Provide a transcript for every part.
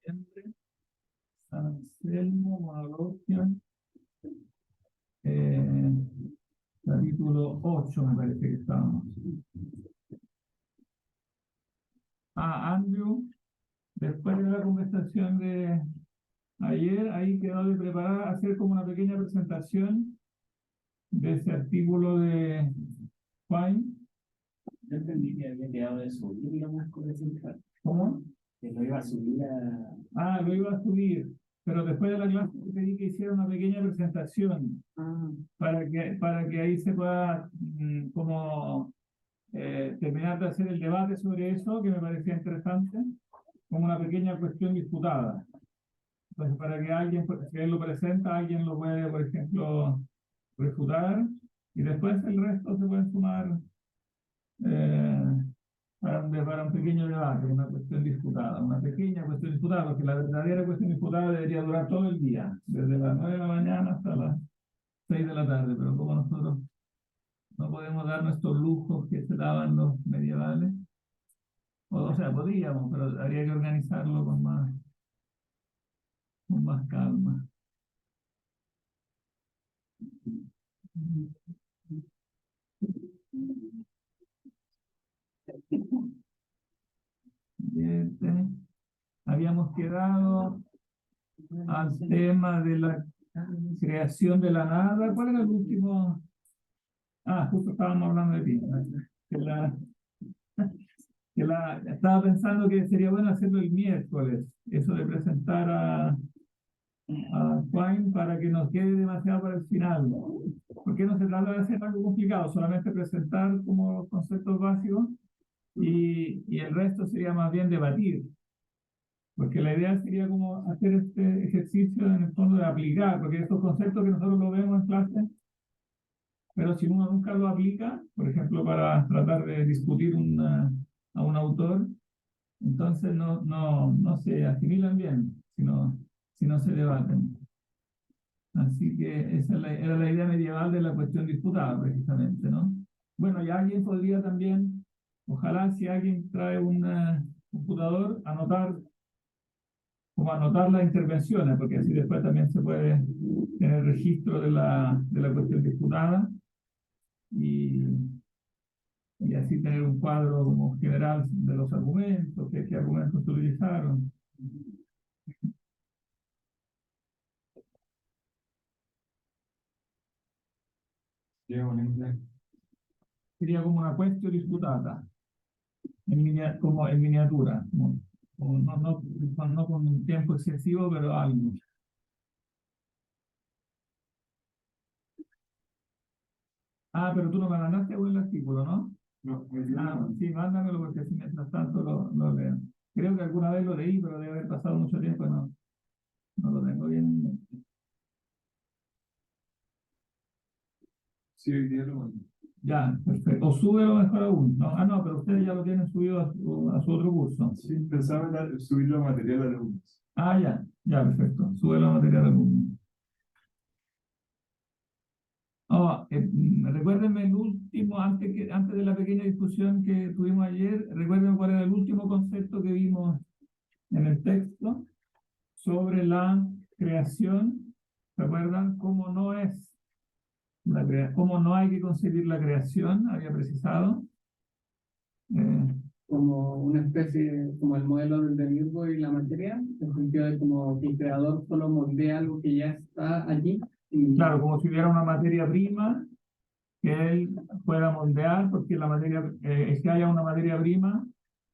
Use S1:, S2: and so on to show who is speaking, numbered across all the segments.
S1: noviembre, San Anselmo, Monologio, capítulo 8 me parece que estábamos. Andrew, después de la conversación de ayer, ahí quedó de preparar, hacer como una pequeña presentación de ese artículo de Fine.
S2: Yo entendí que había quedado de subir, digamos, con ese chat.
S1: ¿Cómo?
S2: Que lo iba a subir a...
S1: Lo iba a subir, pero después de la clase te pedí que hiciera una pequeña presentación para que ahí se pueda como terminar de hacer el debate sobre eso, que me parecía interesante, como una pequeña cuestión disputada. Entonces, para que alguien, si él lo presenta, alguien lo puede, por ejemplo, refutar, y después el resto se puede sumar para un pequeño debate, una cuestión disputada, una pequeña cuestión disputada, porque la verdadera cuestión disputada debería durar todo el día, desde las 9 de la mañana hasta las 6 de la tarde, pero como nosotros no podemos darnos estos lujos que se daban los medievales, o sea, podríamos, pero habría que organizarlo con más calma. Habíamos quedado al tema de la creación de la nada. ¿Cuál era el último? Justo estábamos hablando de ti. Estaba pensando que sería bueno hacerlo el miércoles, eso de presentar a Juan para que nos quede demasiado para el final. Porque no se trata de hacer algo complicado, solamente presentar como los conceptos básicos y el resto sería más bien debatir. Porque la idea sería como hacer este ejercicio en el fondo de aplicar, porque estos conceptos que nosotros lo vemos en clase, pero si uno nunca lo aplica, por ejemplo, para tratar de discutir a un autor, entonces no se asimilan bien, si no se debaten. Así que esa era la idea medieval de la cuestión disputada, precisamente, ¿no? Bueno, y alguien podría también, ojalá si alguien trae un computador, anotar las intervenciones, porque así después también se puede tener registro de la cuestión disputada y así tener un cuadro como general de los argumentos, qué argumentos se utilizaron. Sería como una cuestión disputada, como en miniatura, no con un tiempo excesivo, pero algo. Pero tú no me mandaste el artículo, ¿no?
S2: No,
S1: sí, mándamelo porque así mientras tanto lo leo. Creo que alguna vez lo leí, pero debe haber pasado mucho tiempo y no lo tengo bien.
S2: Sí, hoy día lo mando.
S1: Ya, perfecto. O súbelo mejor aún. No, pero ustedes ya lo tienen subido a su otro curso.
S2: Sí, pensaba subirlo a material a alumnos.
S1: Ya, perfecto. Súbelo a material alumno. Recuérdenme el último, antes de la pequeña discusión que tuvimos ayer, recuérdenme cuál era el último concepto que vimos en el texto sobre la creación. ¿Recuerdan cómo no es cómo no hay que concebir la creación? Había precisado.
S3: Como una especie, como el modelo del demiurgo y la materia, en el sentido de como que el creador solo moldea algo que ya está allí.
S1: Claro, como si hubiera una materia prima que él pueda moldear, porque la materia, es que haya una materia prima,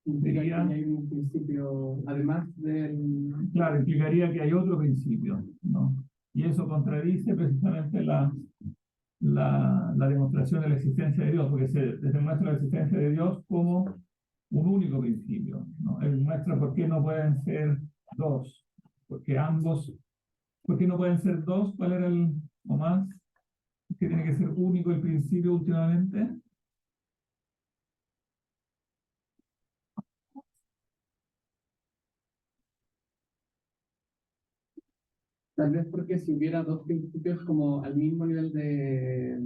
S3: implicaría que hay un principio, además del...
S1: Claro, implicaría que hay otro principio, ¿no? Y eso contradice precisamente la demostración de la existencia de Dios, porque se demuestra la existencia de Dios como un único principio, ¿no? Él muestra por qué no pueden ser dos, porque ¿por qué no pueden ser dos? ¿Cuál era o más? ¿Que tiene que ser único el principio últimamente?
S3: Tal vez porque si hubiera dos principios como al mismo nivel de,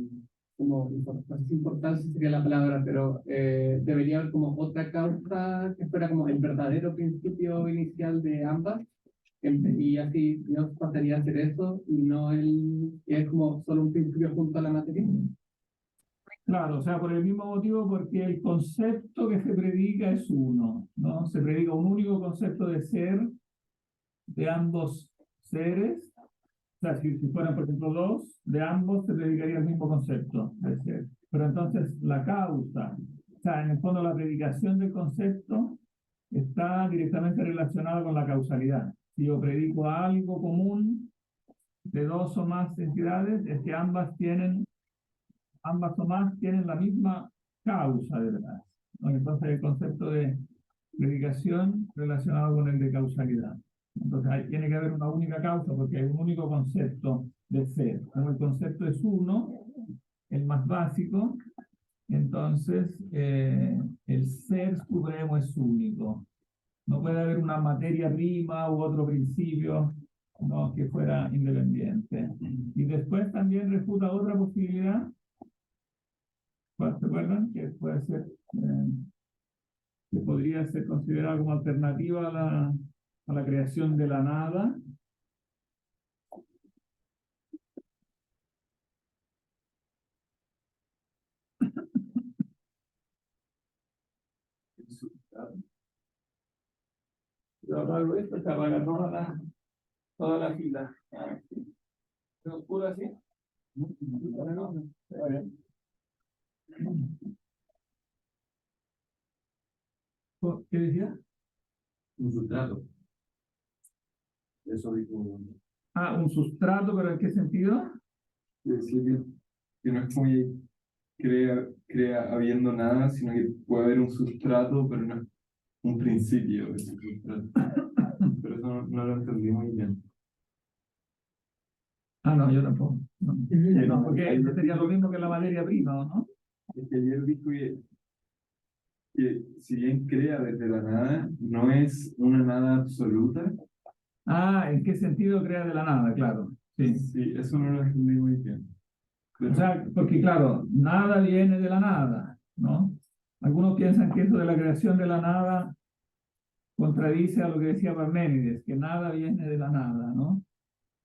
S3: como, no sé si importancia sería la palabra, pero debería haber como otra causa que fuera como el verdadero principio inicial de ambas, Y así Dios pasaría a hacer eso y no él, y es como solo un principio junto a la materia.
S1: Claro, o sea, por el mismo motivo, porque el concepto que se predica es uno, ¿no? Se predica un único concepto de ser de ambos seres. O sea, si fueran, por ejemplo, dos, de ambos se predicaría el mismo concepto de ser. Pero entonces la causa, o sea, en el fondo la predicación del concepto está directamente relacionada con la causalidad. Si yo predico algo común de dos o más entidades, es que ambas o más tienen la misma causa de verdad, ¿no? Entonces el concepto de predicación relacionado con el de causalidad. Entonces tiene que haber una única causa porque hay un único concepto de ser. Como el concepto es uno, el más básico, entonces el ser supremo es único. No puede haber una materia prima u otro principio, ¿no?, que fuera independiente. Y después también refuta otra posibilidad. ¿Se acuerdan? Que puede ser, que podría ser considerada como alternativa a la creación de la nada. Yo apago esto, se apaga toda la fila. ¿Es oscuro así? No, está bien. ¿Qué decía?
S4: Un sustrato. Eso dijo.
S1: Ah, un sustrato, ¿pero en qué sentido?
S4: Decir que no es como que crea habiendo nada, sino que puede haber un sustrato, pero no es un principio de ese sustrato. Pero eso no lo entendí muy bien.
S1: Ah, no, yo tampoco. No, no, porque eso sería lo mismo que la materia prima, ¿no?
S4: Es que ayer dijo que si bien crea desde la nada, no es una nada absoluta.
S1: Ah, ¿en qué sentido crea de la nada? Claro, sí.
S4: Sí, eso no lo entendí muy bien.
S1: O sea, porque claro, nada viene de la nada, ¿no? Algunos piensan que eso de la creación de la nada contradice a lo que decía Parménides, que nada viene de la nada, ¿no?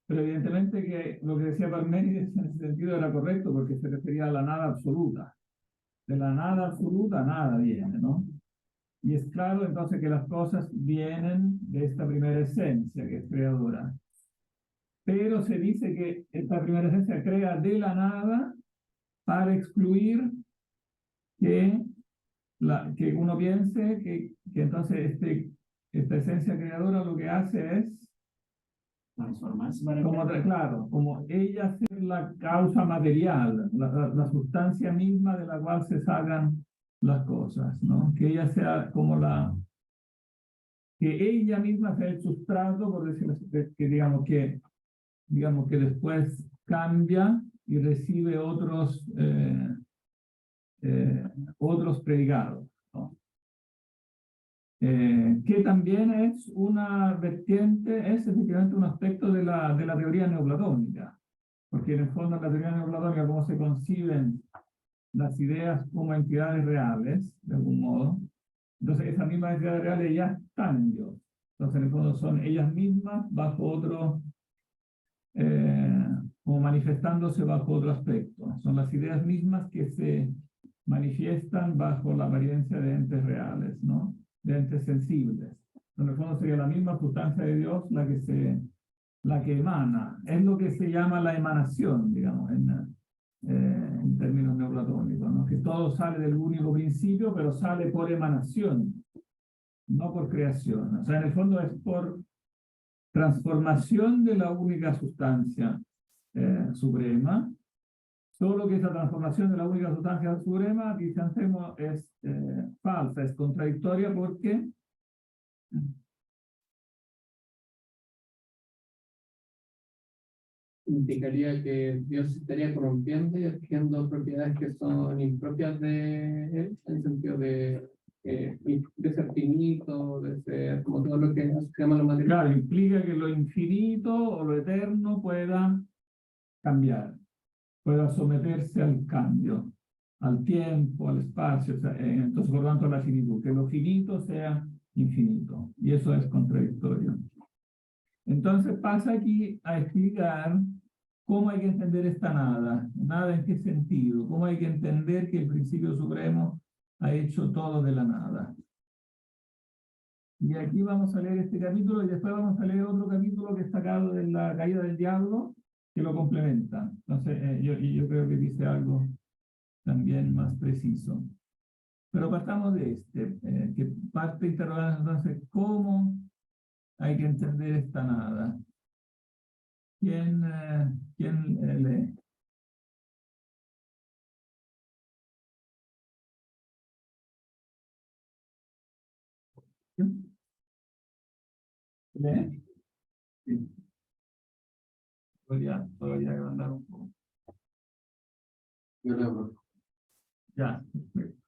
S1: Pero evidentemente que lo que decía Parménides en ese sentido era correcto porque se refería a la nada absoluta. De la nada absoluta nada viene, ¿no? Y es claro entonces que las cosas vienen de esta primera esencia que es creadora. Pero se dice que esta primera esencia crea de la nada para excluir que, que uno piense que entonces esta esencia creadora lo que hace es
S2: Transformarse para
S1: como, claro, como ella ser la causa material, la sustancia misma de la cual se sacan las cosas, ¿no? Que ella sea como que ella misma sea el sustrato, por decirlo así, que digamos que después cambia y recibe otros predicados, ¿no? Que también es una vertiente, es efectivamente un aspecto de la teoría neoplatónica, porque en el fondo en la teoría neoplatónica, cómo se conciben las ideas como entidades reales, de algún modo, entonces esas mismas entidades reales ya están en Dios. Entonces en el fondo son ellas mismas bajo otro, como manifestándose bajo otro aspecto. Son las ideas mismas que se manifiestan bajo la apariencia de entes reales, ¿no? De entes sensibles. En el fondo sería la misma sustancia de Dios la que emana. Es lo que se llama la emanación, digamos, en términos neoplatónicos, ¿no? Que todo sale del único principio, pero sale por emanación, no por creación. O sea, en el fondo es por transformación de la única sustancia suprema, solo que esa transformación de la única sustancia suprema, dice Anselmo, es falsa, es contradictoria porque
S3: Implicaría que Dios estaría corrompiendo y adquiriendo propiedades que son impropias de él, en el sentido de ser finito, de ser como todo lo que se llama lo material.
S1: claro, implica que lo infinito o lo eterno pueda cambiar, pueda someterse al cambio, al tiempo, al espacio, o sea, entonces por lo tanto la finitud, que lo finito sea infinito, y eso es contradictorio. Entonces pasa aquí a explicar cómo hay que entender esta nada. Nada en qué sentido. Cómo hay que entender que el principio supremo ha hecho todo de la nada. Y aquí vamos a leer este capítulo y después vamos a leer otro capítulo que está sacado de la caída del diablo que lo complementa. Entonces, yo creo que dice algo también más preciso. Pero partamos de que parte interrogando entonces cómo hay que entender esta nada. ¿Quién lee? ¿Quién lee? Sí. Todavía agrandar un poco.
S3: Yo leo.
S1: Ya, perfecto.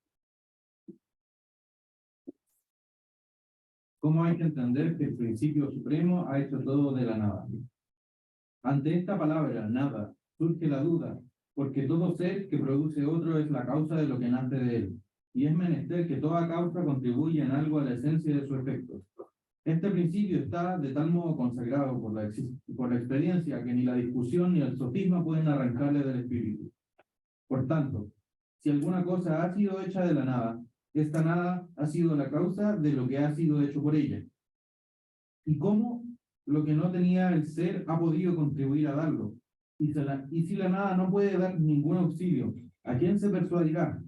S5: ¿Cómo hay que entender que el principio supremo ha hecho todo de la nada? Ante esta palabra, nada, surge la duda, porque todo ser que produce otro es la causa de lo que nace de él, y es menester que toda causa contribuya en algo a la esencia de su efecto. Este principio está de tal modo consagrado por la experiencia que ni la discusión ni el sofisma pueden arrancarle del espíritu. Por tanto, si alguna cosa ha sido hecha de la nada, esta nada ha sido la causa de lo que ha sido hecho por ella. ¿Y cómo lo que no tenía el ser ha podido contribuir a darlo? Y si la nada no puede dar ningún auxilio, ¿a quién se persuadirá?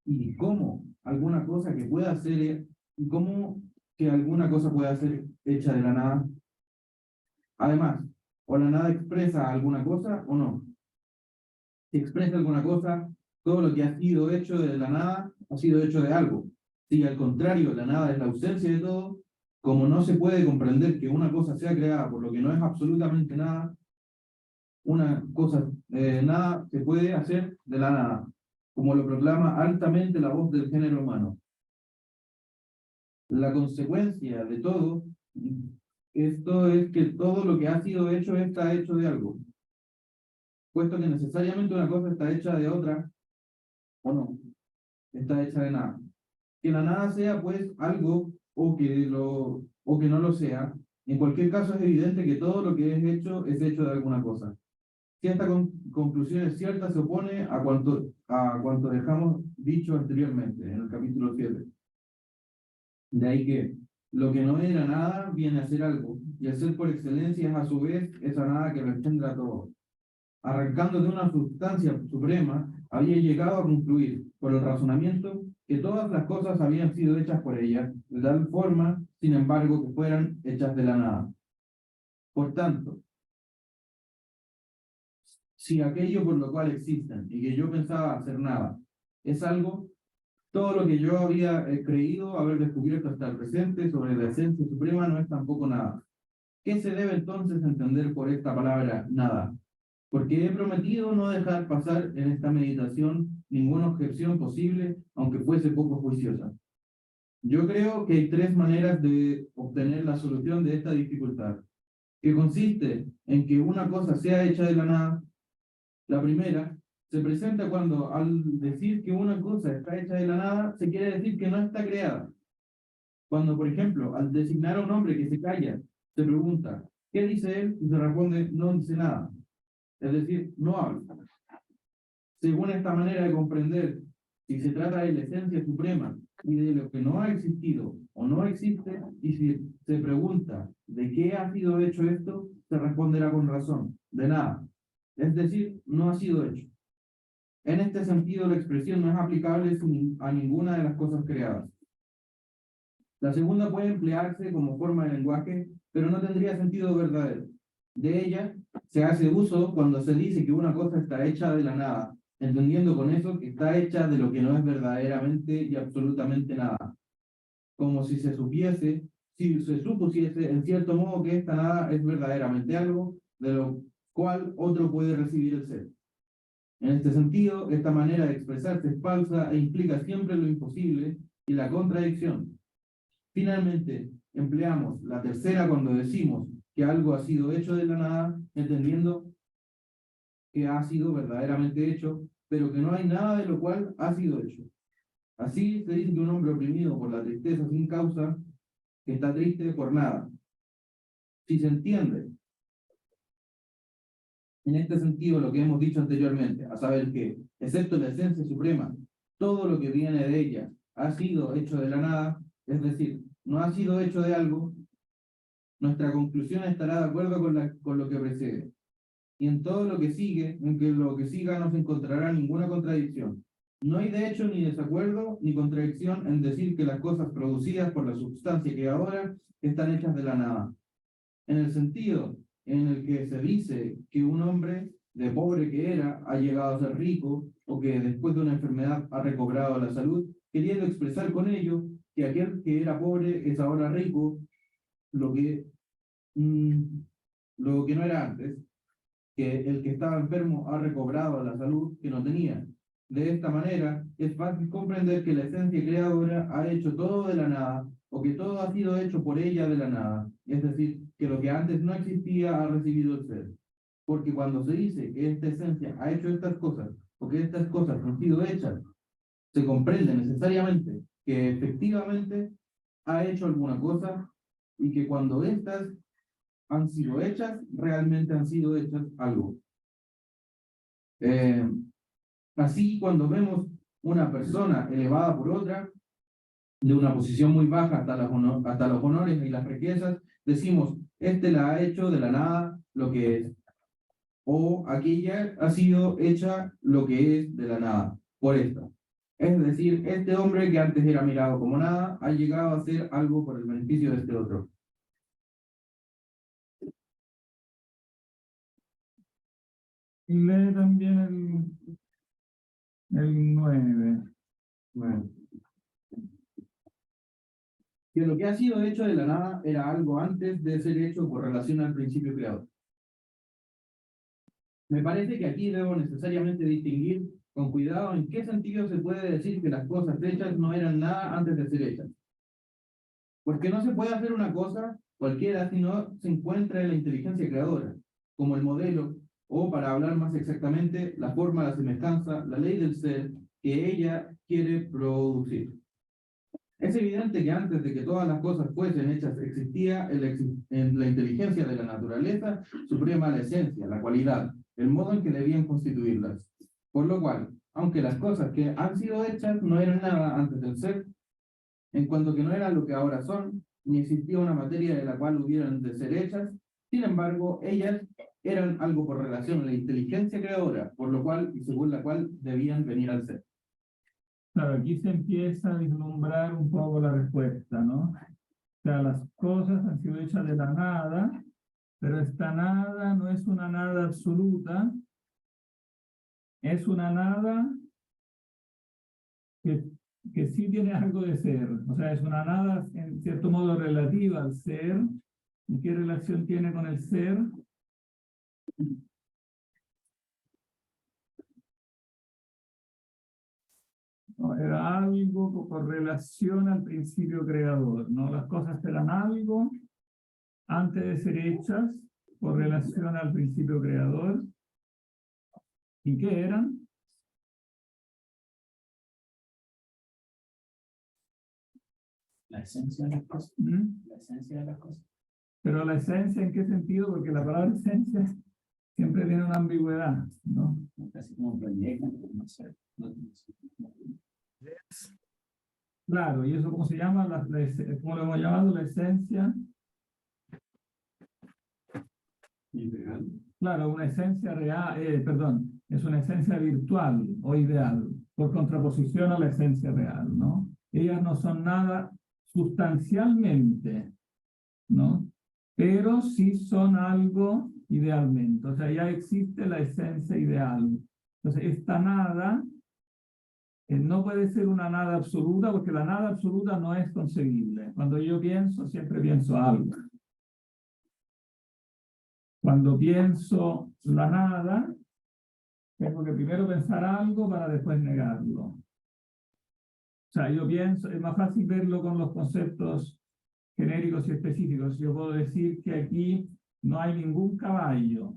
S5: ¿Y cómo alguna cosa que pueda ser, y cómo que alguna cosa pueda ser hecha de la nada? Además, o la nada expresa alguna cosa o no. Si expresa alguna cosa, todo lo que ha sido hecho de la nada ha sido hecho de algo. Si al contrario, la nada es la ausencia de todo, como no se puede comprender que una cosa sea creada por lo que no es absolutamente nada, una cosa, nada se puede hacer de la nada, como lo proclama altamente la voz del género humano. La consecuencia de todo esto es que todo lo que ha sido hecho está hecho de algo, puesto que necesariamente una cosa está hecha de otra, o no, está hecha de nada. Que la nada sea, pues, algo o que no lo sea, en cualquier caso es evidente que todo lo que es hecho de alguna cosa. Si esta conclusión es cierta, se opone a cuanto dejamos dicho anteriormente, en el capítulo 7. De ahí que lo que no era nada viene a ser algo, y el ser por excelencia es a su vez esa nada que lo engendra todo. Arrancando de una sustancia suprema, había llegado a concluir, por el razonamiento, que todas las cosas habían sido hechas por ella, de tal forma, sin embargo, que fueran hechas de la nada. Por tanto, si aquello por lo cual existen y que yo pensaba hacer nada es algo, todo lo que yo había creído haber descubierto hasta el presente sobre la esencia suprema no es tampoco nada. ¿Qué se debe entonces entender por esta palabra nada? Porque he prometido no dejar pasar en esta meditación ninguna objeción posible, aunque fuese poco juiciosa. Yo creo que hay tres maneras de obtener la solución de esta dificultad, que consiste en que una cosa sea hecha de la nada. La primera se presenta cuando, al decir que una cosa está hecha de la nada, se quiere decir que no está creada. Cuando, por ejemplo, al designar a un hombre que se calla, se pregunta, ¿qué dice él? Y se responde, no dice nada. Es decir, no habla. Según esta manera de comprender, si se trata de la esencia suprema y de lo que no ha existido o no existe, y si se pregunta de qué ha sido hecho esto, se responderá con razón, de nada. Es decir, no ha sido hecho. En este sentido, la expresión no es aplicable a ninguna de las cosas creadas. La segunda puede emplearse como forma de lenguaje, pero no tendría sentido verdadero. De ella se hace uso cuando se dice que una cosa está hecha de la nada, entendiendo con eso que está hecha de lo que no es verdaderamente y absolutamente nada. Como si se supusiese en cierto modo que esta nada es verdaderamente algo, de lo cual otro puede recibir el ser. En este sentido, esta manera de expresarse es falsa e implica siempre lo imposible y la contradicción. Finalmente, empleamos la tercera cuando decimos que algo ha sido hecho de la nada, entendiendo que ha sido verdaderamente hecho, pero que no hay nada de lo cual ha sido hecho. Así se dice que un hombre oprimido por la tristeza sin causa, que está triste por nada. Si se entiende en este sentido lo que hemos dicho anteriormente, a saber que, excepto la esencia suprema, todo lo que viene de ella ha sido hecho de la nada, es decir, no ha sido hecho de algo, nuestra conclusión estará de acuerdo con lo que precede. Y en todo lo que sigue, en que lo que siga no se encontrará ninguna contradicción. No hay de hecho ni desacuerdo ni contradicción en decir que las cosas producidas por la sustancia que ahora están hechas de la nada. En el sentido en el que se dice que un hombre, de pobre que era, ha llegado a ser rico, o que después de una enfermedad ha recobrado la salud, queriendo expresar con ello que aquel que era pobre es ahora rico, lo que no era antes, que el que estaba enfermo ha recobrado la salud que no tenía. De esta manera, es fácil comprender que la esencia creadora ha hecho todo de la nada, o que todo ha sido hecho por ella de la nada, es decir, que lo que antes no existía ha recibido el ser. Porque cuando se dice que esta esencia ha hecho estas cosas, o que estas cosas han sido hechas, se comprende necesariamente que efectivamente ha hecho alguna cosa, y que cuando estas han sido hechas, realmente han sido hechas algo. Así, cuando vemos una persona elevada por otra, de una posición muy baja hasta los honores y las riquezas, decimos, este la ha hecho de la nada lo que es, o aquella ha sido hecha lo que es de la nada, por esta. Es decir, este hombre que antes era mirado como nada, ha llegado a ser algo por el beneficio de este otro.
S1: Y lee también el 9.
S5: Bueno. Que lo que ha sido hecho de la nada era algo antes de ser hecho por relación al principio creador. Me parece que aquí debo necesariamente distinguir con cuidado en qué sentido se puede decir que las cosas hechas no eran nada antes de ser hechas. Porque no se puede hacer una cosa cualquiera si no se encuentra en la inteligencia creadora, como el modelo, o para hablar más exactamente, la forma, la semejanza, la ley del ser que ella quiere producir. Es evidente que antes de que todas las cosas fuesen hechas existía en la inteligencia de la naturaleza suprema la esencia, la cualidad, el modo en que debían constituirlas. Por lo cual, aunque las cosas que han sido hechas no eran nada antes del ser, en cuanto que no eran lo que ahora son, ni existía una materia de la cual hubieran de ser hechas, sin embargo, ellas eran algo por relación a la inteligencia creadora, por lo cual y según la cual debían venir al ser.
S1: Claro, aquí se empieza a vislumbrar un poco la respuesta, ¿no? O sea, las cosas han sido hechas de la nada, pero esta nada no es una nada absoluta, es una nada que sí tiene algo de ser. O sea, es una nada en cierto modo relativa al ser. ¿Y qué relación tiene con el ser? No, era algo con relación al principio creador, ¿no? Las cosas eran algo antes de ser hechas por relación al principio creador. ¿Y qué eran?
S2: La esencia de las cosas.
S1: ¿Mm?
S2: La esencia de las cosas.
S1: Pero la esencia, ¿en qué sentido? Porque la palabra esencia siempre tiene una ambigüedad, ¿no?
S2: Casi como un proyecto, no sé.
S1: Claro, ¿y eso cómo se llama? ¿Cómo lo hemos llamado? La esencia.
S4: Ideal.
S1: Claro, una esencia real, perdón, es una esencia virtual o ideal, por contraposición a la esencia real, ¿no? Ellas no son nada sustancialmente, ¿no? Pero sí son algo idealmente, o sea, ya existe la esencia ideal. Entonces, esta nada no puede ser una nada absoluta, porque la nada absoluta no es concebible. Cuando yo pienso, siempre pienso algo. Cuando pienso la nada, tengo que primero pensar algo para después negarlo. O sea, yo pienso, es más fácil verlo con los conceptos genéricos y específicos. Yo puedo decir que aquí no hay ningún caballo.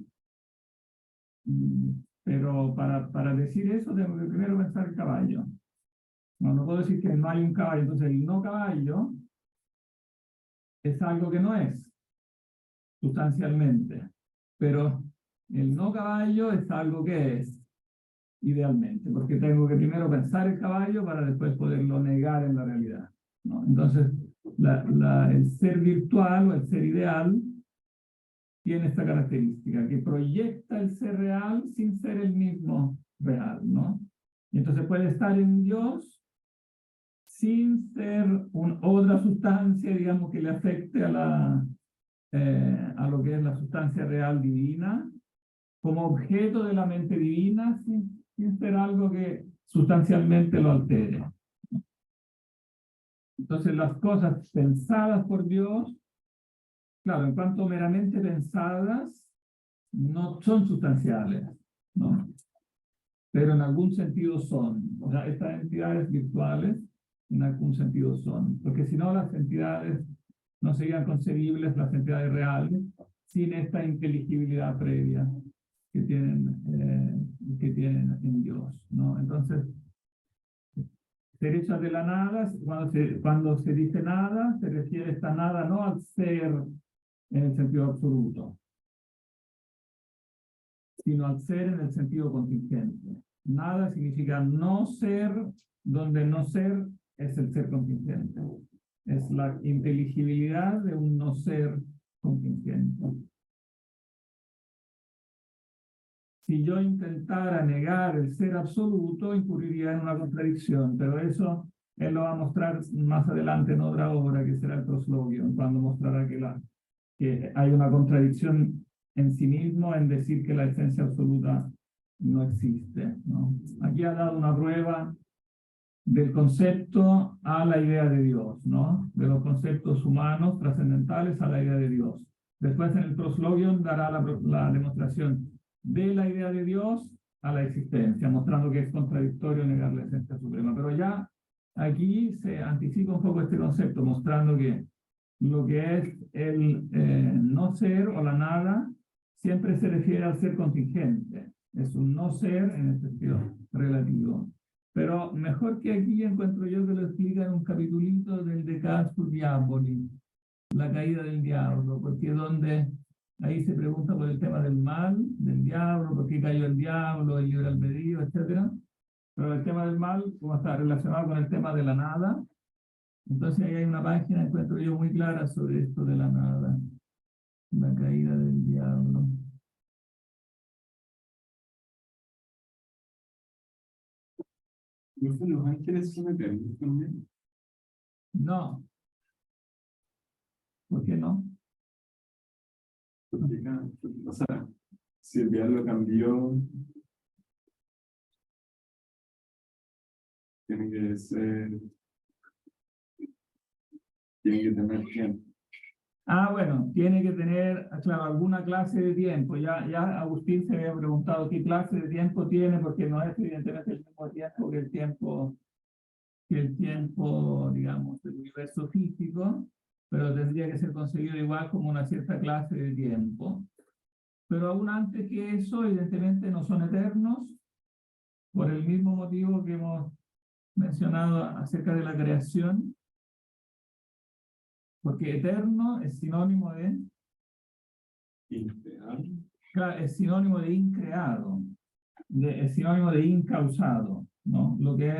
S1: Pero para decir eso tengo que primero pensar el caballo. No puedo decir que no hay un caballo. Entonces el no caballo es algo que no es. sustancialmente. Pero el no caballo es algo que es, idealmente, porque tengo que primero pensar el caballo para después poderlo negar en la realidad, ¿no? Entonces, el ser virtual o el ser ideal tiene esta característica, que proyecta el ser real sin ser el mismo real, ¿no? Y entonces puede estar en Dios sin ser otra sustancia, digamos, que le afecte a lo que es la sustancia real divina, como objeto de la mente divina, sin ser algo que sustancialmente lo altere. Entonces las cosas pensadas por Dios, claro, en cuanto meramente pensadas, no son sustanciales, ¿no? Pero en algún sentido son. O sea, estas entidades virtuales en algún sentido son, porque si no las entidades no serían concebibles, las entidades reales, sin esta inteligibilidad previa que tienen en Dios, ¿no? Entonces, ser hechas de la nada, cuando se dice nada, se refiere esta nada no al ser en el sentido absoluto, sino al ser en el sentido contingente. Nada significa no ser, donde no ser es el ser contingente. Es la inteligibilidad de un no ser contingente. Si yo intentara negar el ser absoluto, incurriría en una contradicción, pero eso él lo va a mostrar más adelante en otra obra, que será el prosloquio, cuando mostrará que hay una contradicción en sí mismo en decir que la esencia absoluta no existe, ¿no? Aquí ha dado una prueba del concepto a la idea de Dios, ¿no? De los conceptos humanos trascendentales a la idea de Dios. Después en el prosloquio dará la demostración de la idea de Dios a la existencia, mostrando que es contradictorio negar la esencia suprema. Pero ya aquí se anticipa un poco este concepto, mostrando que lo que es el no ser o la nada siempre se refiere al ser contingente. Es un no ser en el sentido relativo. Pero mejor que aquí encuentro yo que lo explica en un capitulito del De Casus Diaboli, la caída del diablo, porque donde ahí se pregunta por el tema del mal, del diablo, por qué cayó el diablo, el libre albedrío, etc. Pero el tema del mal, como está relacionado con el tema de la nada, entonces ahí hay una página, encuentro yo, muy clara sobre esto de la nada, la caída del diablo.
S4: ¿Los ángeles son eternos también?
S1: No. ¿Por qué no?
S4: Porque, o sea, si el diablo cambió, tiene que ser, tiene que tener tiempo.
S1: Ah, bueno, tiene que tener, claro, alguna clase de tiempo. Ya Agustín se había preguntado qué clase de tiempo tiene, porque no es evidentemente el mismo tiempo que el tiempo, digamos, del universo físico, pero tendría que ser concebido igual como una cierta clase de tiempo. Pero aún antes que eso, evidentemente no son eternos, por el mismo motivo que hemos mencionado acerca de la creación, porque eterno es sinónimo de es sinónimo de increado, es sinónimo de incausado, ¿no? Lo que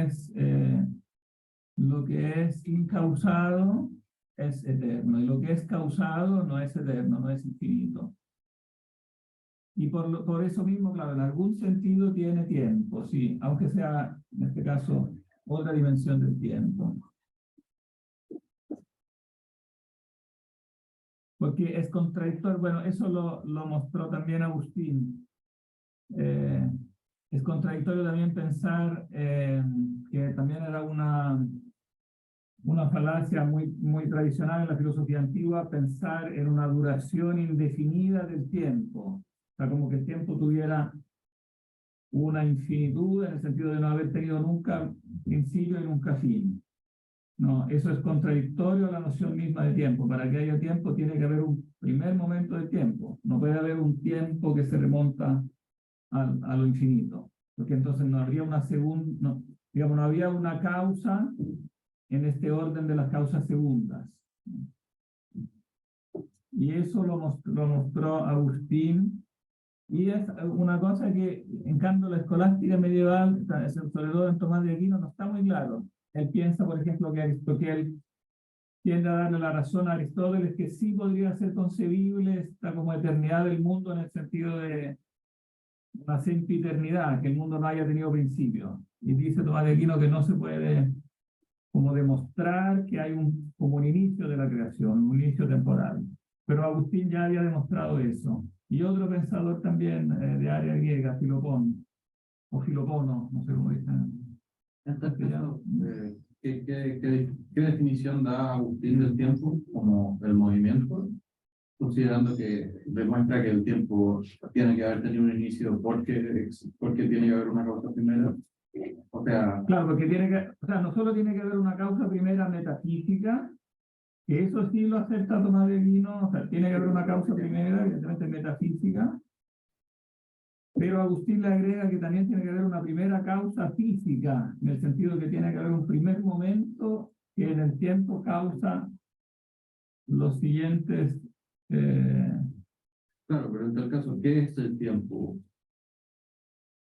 S1: es incausado es eterno, y lo que es causado no es eterno, no es infinito. Y por eso mismo, claro, en algún sentido tiene tiempo, sí, aunque sea, en este caso, otra dimensión del tiempo. Porque es contradictorio, bueno, eso lo mostró también Agustín. Es contradictorio también pensar que también era una falacia muy tradicional en la filosofía antigua, pensar en una duración indefinida del tiempo. O sea, como que el tiempo tuviera una infinitud en el sentido de no haber tenido nunca principio y nunca fin. No, eso es contradictorio a la noción misma de tiempo. Para que haya tiempo tiene que haber un primer momento de tiempo. No puede haber un tiempo que se remonta a lo infinito, porque entonces no habría una segunda, no, digamos, no había una causa en este orden de las causas segundas. Y eso lo mostró Agustín. Y es una cosa que, en cambio, la escolástica medieval, sobre todo en Tomás de Aquino, no está muy claro. Él piensa, por ejemplo, que Aristóteles tiende a darle la razón a Aristóteles que sí podría ser concebible esta como eternidad del mundo en el sentido de una sempiternidad, que el mundo no haya tenido principio. Y dice Tomás de Aquino que no se puede como demostrar que hay como un inicio de la creación, un inicio temporal. Pero Agustín ya había demostrado eso. Y otro pensador también de área griega, Filopón, o Filopono, no sé cómo dicen.
S5: ¿Qué definición da Agustín del tiempo como el movimiento? Considerando que demuestra que el tiempo tiene que haber tenido un inicio porque tiene que haber una causa primera. O sea,
S1: claro, porque no solo tiene que haber una causa primera metafísica, que eso sí lo acepta Tomás de Aquino, o sea, tiene que haber una causa primera, evidentemente metafísica, pero Agustín le agrega que también tiene que haber una primera causa física, en el sentido de que tiene que haber un primer momento que en el tiempo causa los siguientes.
S5: claro, pero en tal caso, ¿qué es el tiempo?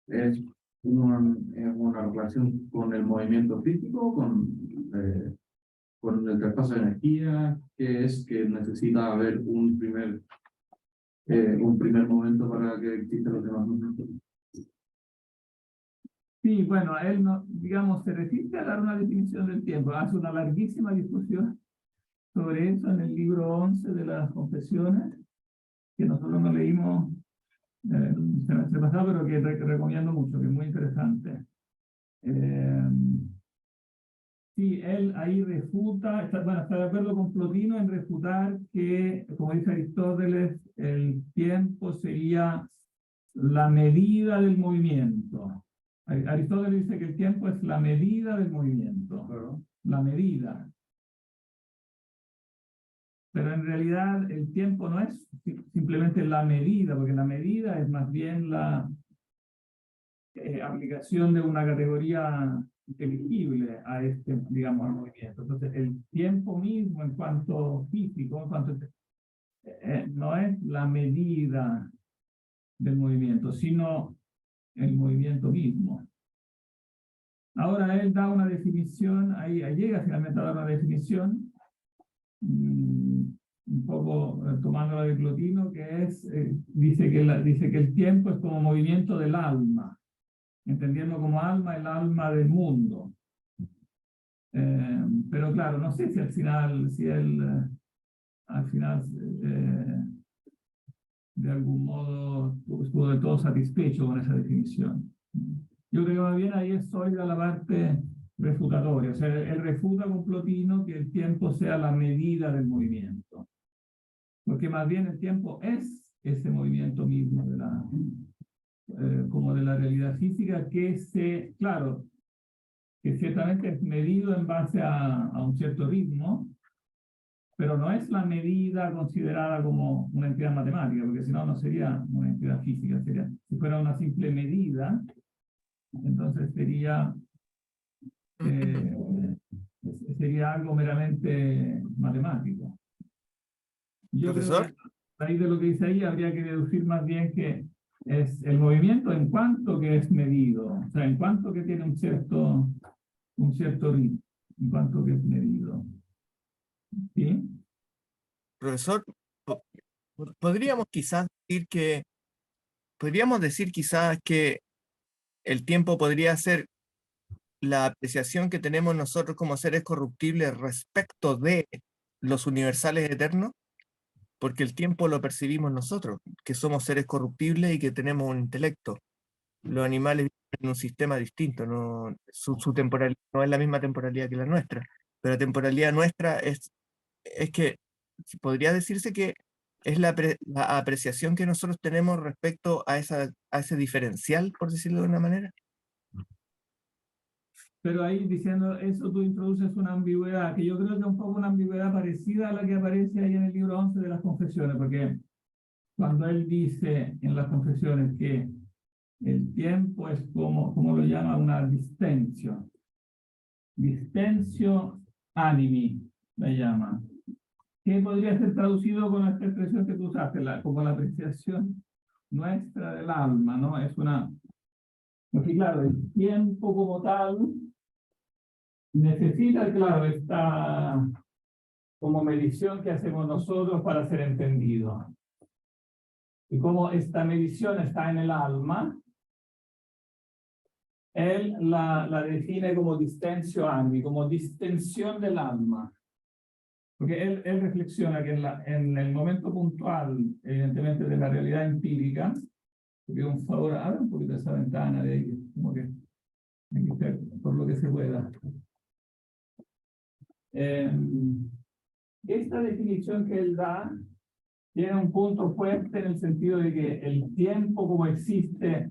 S5: ¿Es una relación con el movimiento físico, con el traspaso de energía, que es que necesita haber un primer momento para que existan los demás momentos?
S1: Sí, bueno, él no, digamos, se resiste a dar una definición del tiempo, hace una larguísima discusión sobre eso en el libro 11 de las Confesiones, que nosotros no leímos el semestre pasado, pero que recomiendo mucho, que es muy interesante. Sí, él ahí refuta, está de acuerdo con Plotino en refutar que, como dice Aristóteles, el tiempo sería la medida del movimiento. Aristóteles dice que el tiempo es la medida del movimiento,
S5: Claro.
S1: la medida. Pero en realidad el tiempo no es simplemente la medida, porque la medida es más bien la aplicación de una categoría inteligible a este, digamos, al movimiento. Entonces, el tiempo mismo en cuanto físico, en cuanto no es la medida del movimiento, sino el movimiento mismo. Ahora él da una definición, ahí llega finalmente a dar una definición, un poco tomando la de Plotino, que es, dice que el tiempo es como movimiento del alma, entendiendo como alma el alma del mundo. Pero claro, no sé si al final, de algún modo estuvo del todo satisfecho con esa definición. Yo creo que más bien ahí es sólida la parte refutatoria, o sea, él refuta con Plotino que el tiempo sea la medida del movimiento, porque más bien el tiempo es ese movimiento mismo como de la realidad física claro, que ciertamente es medido en base a un cierto ritmo, pero no es la medida considerada como una entidad matemática, porque si no, no sería una entidad física, si fuera una simple medida, entonces sería algo meramente matemático. Yo creo que a raíz de lo que dice ahí habría que deducir más bien que es el movimiento en cuanto que es medido, o sea, en cuanto que tiene un cierto ritmo, en cuanto que es medido. ¿Sí?
S6: Profesor, podríamos decir quizás que el tiempo podría ser la apreciación que tenemos nosotros como seres corruptibles respecto de los universales eternos, porque el tiempo lo percibimos nosotros, que somos seres corruptibles y que tenemos un intelecto. Los animales viven en un sistema distinto, su temporalidad no es la misma temporalidad que la nuestra, pero la temporalidad nuestra es que podría decirse que es la apreciación que nosotros tenemos respecto a ese diferencial, por decirlo de una manera.
S1: Pero ahí diciendo eso tú introduces una ambigüedad, que yo creo que es un poco una ambigüedad parecida a la que aparece ahí en el libro 11 de las Confesiones, porque cuando él dice en las Confesiones que el tiempo es como lo llama, una distensio animi, le llama. ¿Qué podría ser traducido con esta expresión que tú usaste, como la apreciación nuestra del alma, ¿no? Es una... Porque claro, el tiempo como tal necesita, claro, esta como medición que hacemos nosotros para ser entendido. Y como esta medición está en el alma, él la define como distensio animi, como distensión del alma. Porque él reflexiona que en el momento puntual, evidentemente, de la realidad empírica, te pido un favor, abre un poquito esa ventana de ahí, como que hay que hacer por lo que se pueda. Esta definición que él da tiene un punto fuerte en el sentido de que el tiempo como existe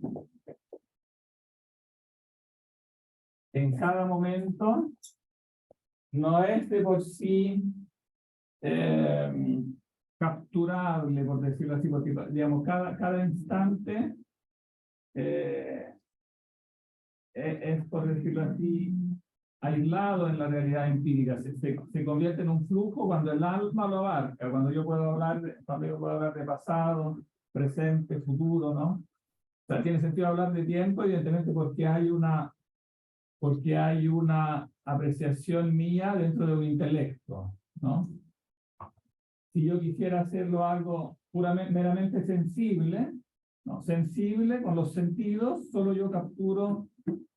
S1: en cada momento no es de por sí capturable, por decirlo así, porque digamos, cada instante es, por decirlo así, aislado en la realidad empírica. Se convierte en un flujo cuando el alma lo abarca, cuando yo puedo hablar de pasado, presente, futuro, ¿no? O sea, tiene sentido hablar de tiempo, evidentemente, porque hay una apreciación mía dentro de un intelecto, ¿no? Si yo quisiera hacerlo algo meramente sensible, ¿no? Sensible con los sentidos, solo yo capturo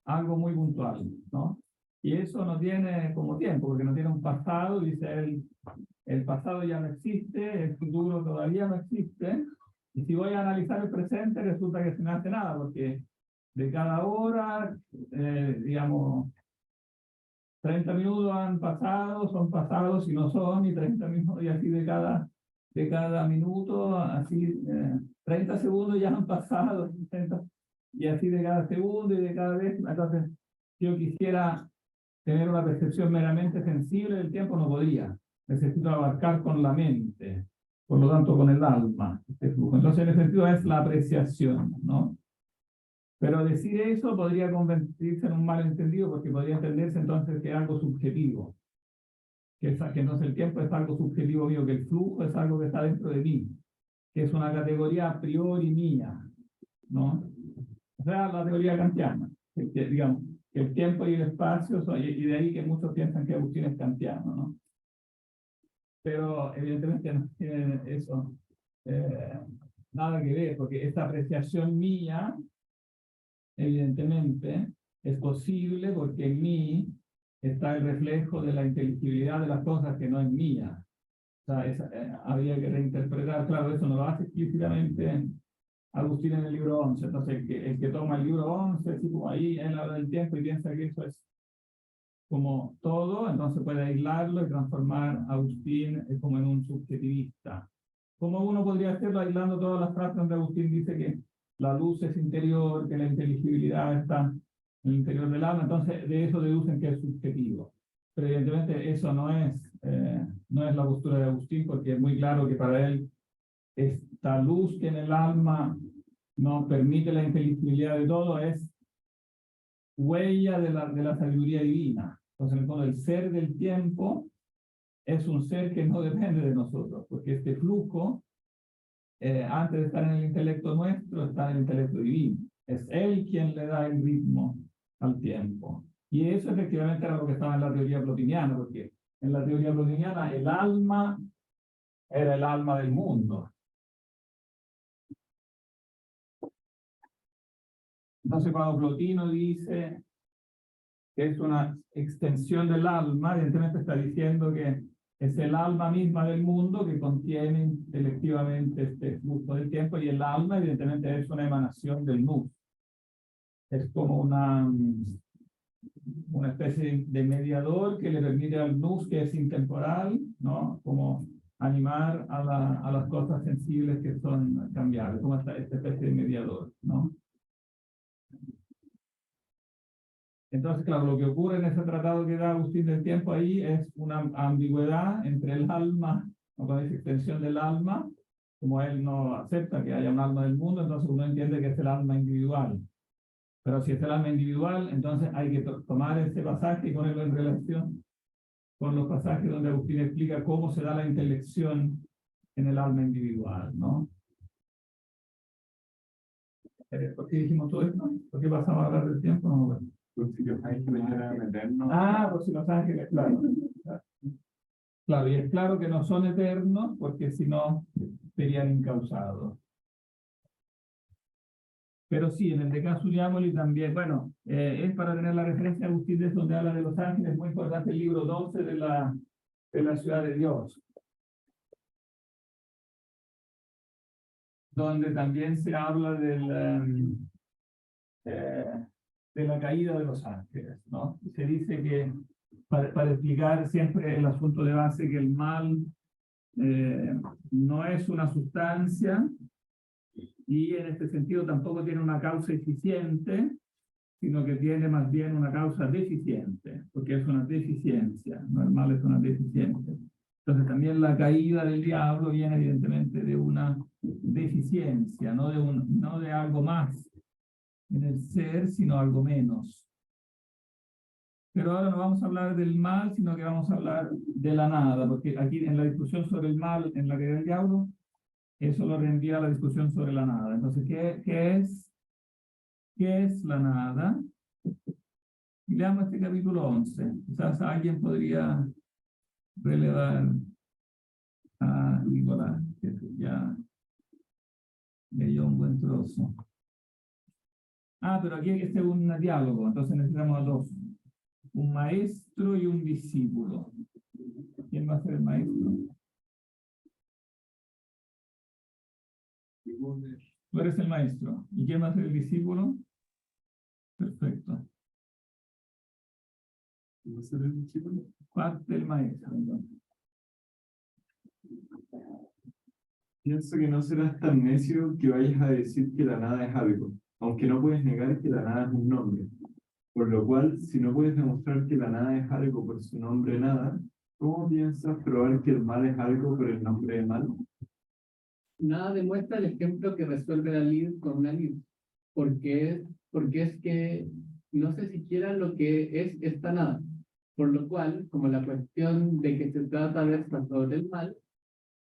S1: algo muy puntual, ¿no? Y eso no tiene como tiempo, porque no tiene un pasado, dice él, el pasado ya no existe, el futuro todavía no existe, y si voy a analizar el presente, resulta que no hace nada, porque de cada hora, digamos, 30 minutos han pasado, son pasados y no son, y 30 minutos, y así de cada minuto, así 30 segundos ya han pasado, 30, y así de cada segundo y de cada vez. Entonces, yo quisiera tener una percepción meramente sensible del tiempo, no podría. Necesito abarcar con la mente, por lo tanto con el alma, este flujo. Entonces, en ese sentido es la apreciación, ¿no? Pero decir eso podría convertirse en un malentendido, porque podría entenderse entonces que es algo subjetivo. Que no es el tiempo, es algo subjetivo mío, que el flujo es algo que está dentro de mí, que es una categoría a priori mía, ¿no? O sea, la teoría kantiana, que digamos, que el tiempo y el espacio son, y de ahí que muchos piensan que Agustín es kantiano, ¿no? Pero evidentemente no tiene eso nada que ver, porque esta apreciación mía, evidentemente, es posible porque en mí está el reflejo de la inteligibilidad de las cosas que no es mía. O sea, habría que reinterpretar, claro, eso no lo hace explícitamente Agustín en el libro 11. Entonces, el que toma el libro 11, así como ahí, él habla del tiempo y piensa que eso es como todo, entonces puede aislarlo y transformar a Agustín como en un subjetivista. ¿Cómo uno podría hacerlo aislando todas las frases donde Agustín dice que la luz es interior, que la inteligibilidad está en el interior del alma? Entonces, de eso deducen que es subjetivo. Pero evidentemente eso no es la postura de Agustín, porque es muy claro que para él esta luz que en el alma nos permite la inteligibilidad de todo es huella de la sabiduría divina. Entonces, en el fondo, el ser del tiempo es un ser que no depende de nosotros, porque este flujo, antes de estar en el intelecto nuestro, está en el intelecto divino. Es él quien le da el ritmo al tiempo. Y eso efectivamente era lo que estaba en la teoría plotiniana, porque en la teoría plotiniana el alma era el alma del mundo. Entonces, cuando Plotino dice que es una extensión del alma, evidentemente está diciendo que es el alma misma del mundo que contiene intelectivamente este flujo del tiempo, y el alma evidentemente es una emanación del nous. Es como una especie de mediador que le permite al nous, que es intemporal, ¿no? Como animar a las cosas sensibles que son cambiables, como esta especie de mediador, ¿no? Entonces, claro, lo que ocurre en ese tratado que da Agustín del tiempo ahí es una ambigüedad entre el alma, o con esa extensión del alma, como él no acepta que haya un alma del mundo, entonces uno entiende que es el alma individual. Pero si es el alma individual, entonces hay que tomar ese pasaje y ponerlo en relación con los pasajes donde Agustín explica cómo se da la intelección en el alma individual, ¿no? ¿Por qué dijimos todo esto? ¿Por qué pasamos a hablar del tiempo? No, bueno.
S4: Pues si los ángeles eran eternos.
S1: Ah, pues si los ángeles, claro. Claro, y es claro que no son eternos, porque si no, serían incausados. Pero sí, en el de Casuliámoli también, bueno, es para tener la referencia de Agustín, de donde habla de los ángeles, muy importante el libro 12 de la ciudad de Dios, donde también se habla de la caída de los ángeles, ¿no? Se dice que, para explicar siempre el asunto de base, que el mal no es una sustancia, y en este sentido tampoco tiene una causa eficiente, sino que tiene más bien una causa deficiente, porque es una deficiencia, no, el mal es una deficiencia. Entonces también la caída del diablo viene evidentemente de una deficiencia, no de algo más en el ser, sino algo menos. Pero ahora no vamos a hablar del mal, sino que vamos a hablar de la nada, porque aquí en la discusión sobre el mal, en la caída del diablo, eso lo reenvía a la discusión sobre la nada. Entonces, ¿qué es la nada? Y leamos este capítulo 11. Quizás alguien podría relevar a Nicolás, que ya leyó un buen trozo. Ah, pero aquí hay que hacer un diálogo, entonces necesitamos a dos. Un maestro y un discípulo. ¿Quién va a ser el maestro? Tú eres el maestro. ¿Y quién va a ser el discípulo? Perfecto.
S4: ¿Quién va a ser el discípulo?
S1: Parte del maestro, entonces.
S4: Pienso que no serás tan necio que vayas a decir que la nada es algo, aunque no puedes negar que la nada es un nombre. Por lo cual, si no puedes demostrar que la nada es algo por su nombre nada, ¿cómo piensas probar que el mal es algo por el nombre de mal?
S3: Nada demuestra el ejemplo que resuelve la lid con una lid, porque es que no sé siquiera lo que es esta nada, por lo cual, como la cuestión de que se trata de esta sobre el mal,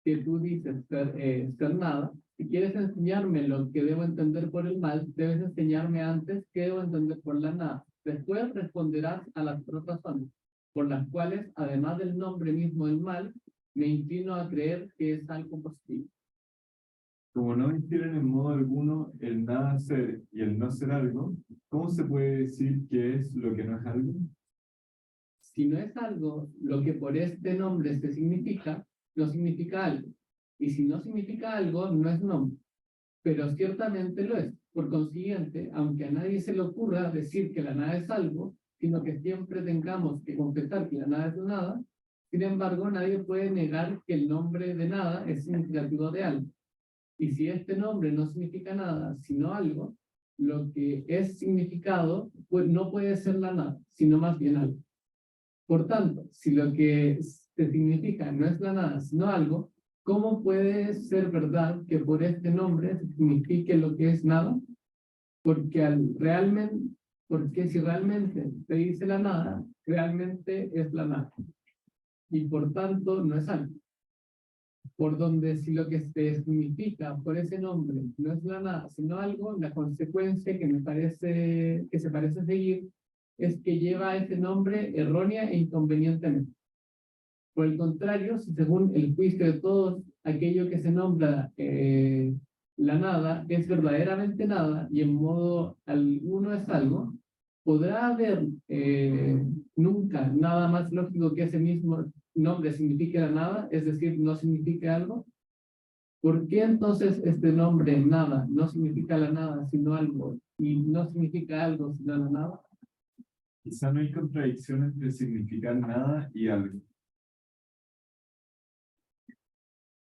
S3: que tú dices ser nada, si quieres enseñarme lo que debo entender por el mal, debes enseñarme antes qué debo entender por la nada. Después responderás a las otras razones, por las cuales, además del nombre mismo del mal, me inclino a creer que es algo positivo.
S4: Como no infieren en modo alguno el nada ser y el no ser algo, ¿cómo se puede decir que es lo que no es algo?
S3: Si no es algo lo que por este nombre se significa, no significa algo. Y si no significa algo, no es nombre. Pero ciertamente lo es. Por consiguiente, aunque a nadie se le ocurra decir que la nada es algo, sino que siempre tengamos que confesar que la nada es nada, sin embargo, nadie puede negar que el nombre de nada es significativo de algo. Y si este nombre no significa nada, sino algo, lo que es significado pues, no puede ser la nada, sino más bien algo. Por tanto, si lo que se significa no es la nada, sino algo, ¿cómo puede ser verdad que por este nombre se signifique lo que es nada? Porque si realmente se dice la nada, realmente es la nada. Y por tanto no es algo. Por donde si lo que se significa por ese nombre no es la nada, sino algo, la consecuencia que se parece seguir es que lleva a ese nombre errónea e inconvenientemente. Por el contrario, si según el juicio de todos, aquello que se nombra la nada es verdaderamente nada y en modo alguno es algo, ¿podrá haber nunca nada más lógico que ese mismo nombre signifique la nada, es decir, no signifique algo? ¿Por qué entonces este nombre nada no significa la nada sino algo y no significa algo sino la nada?
S4: Quizá no hay contradicción entre significar nada y algo.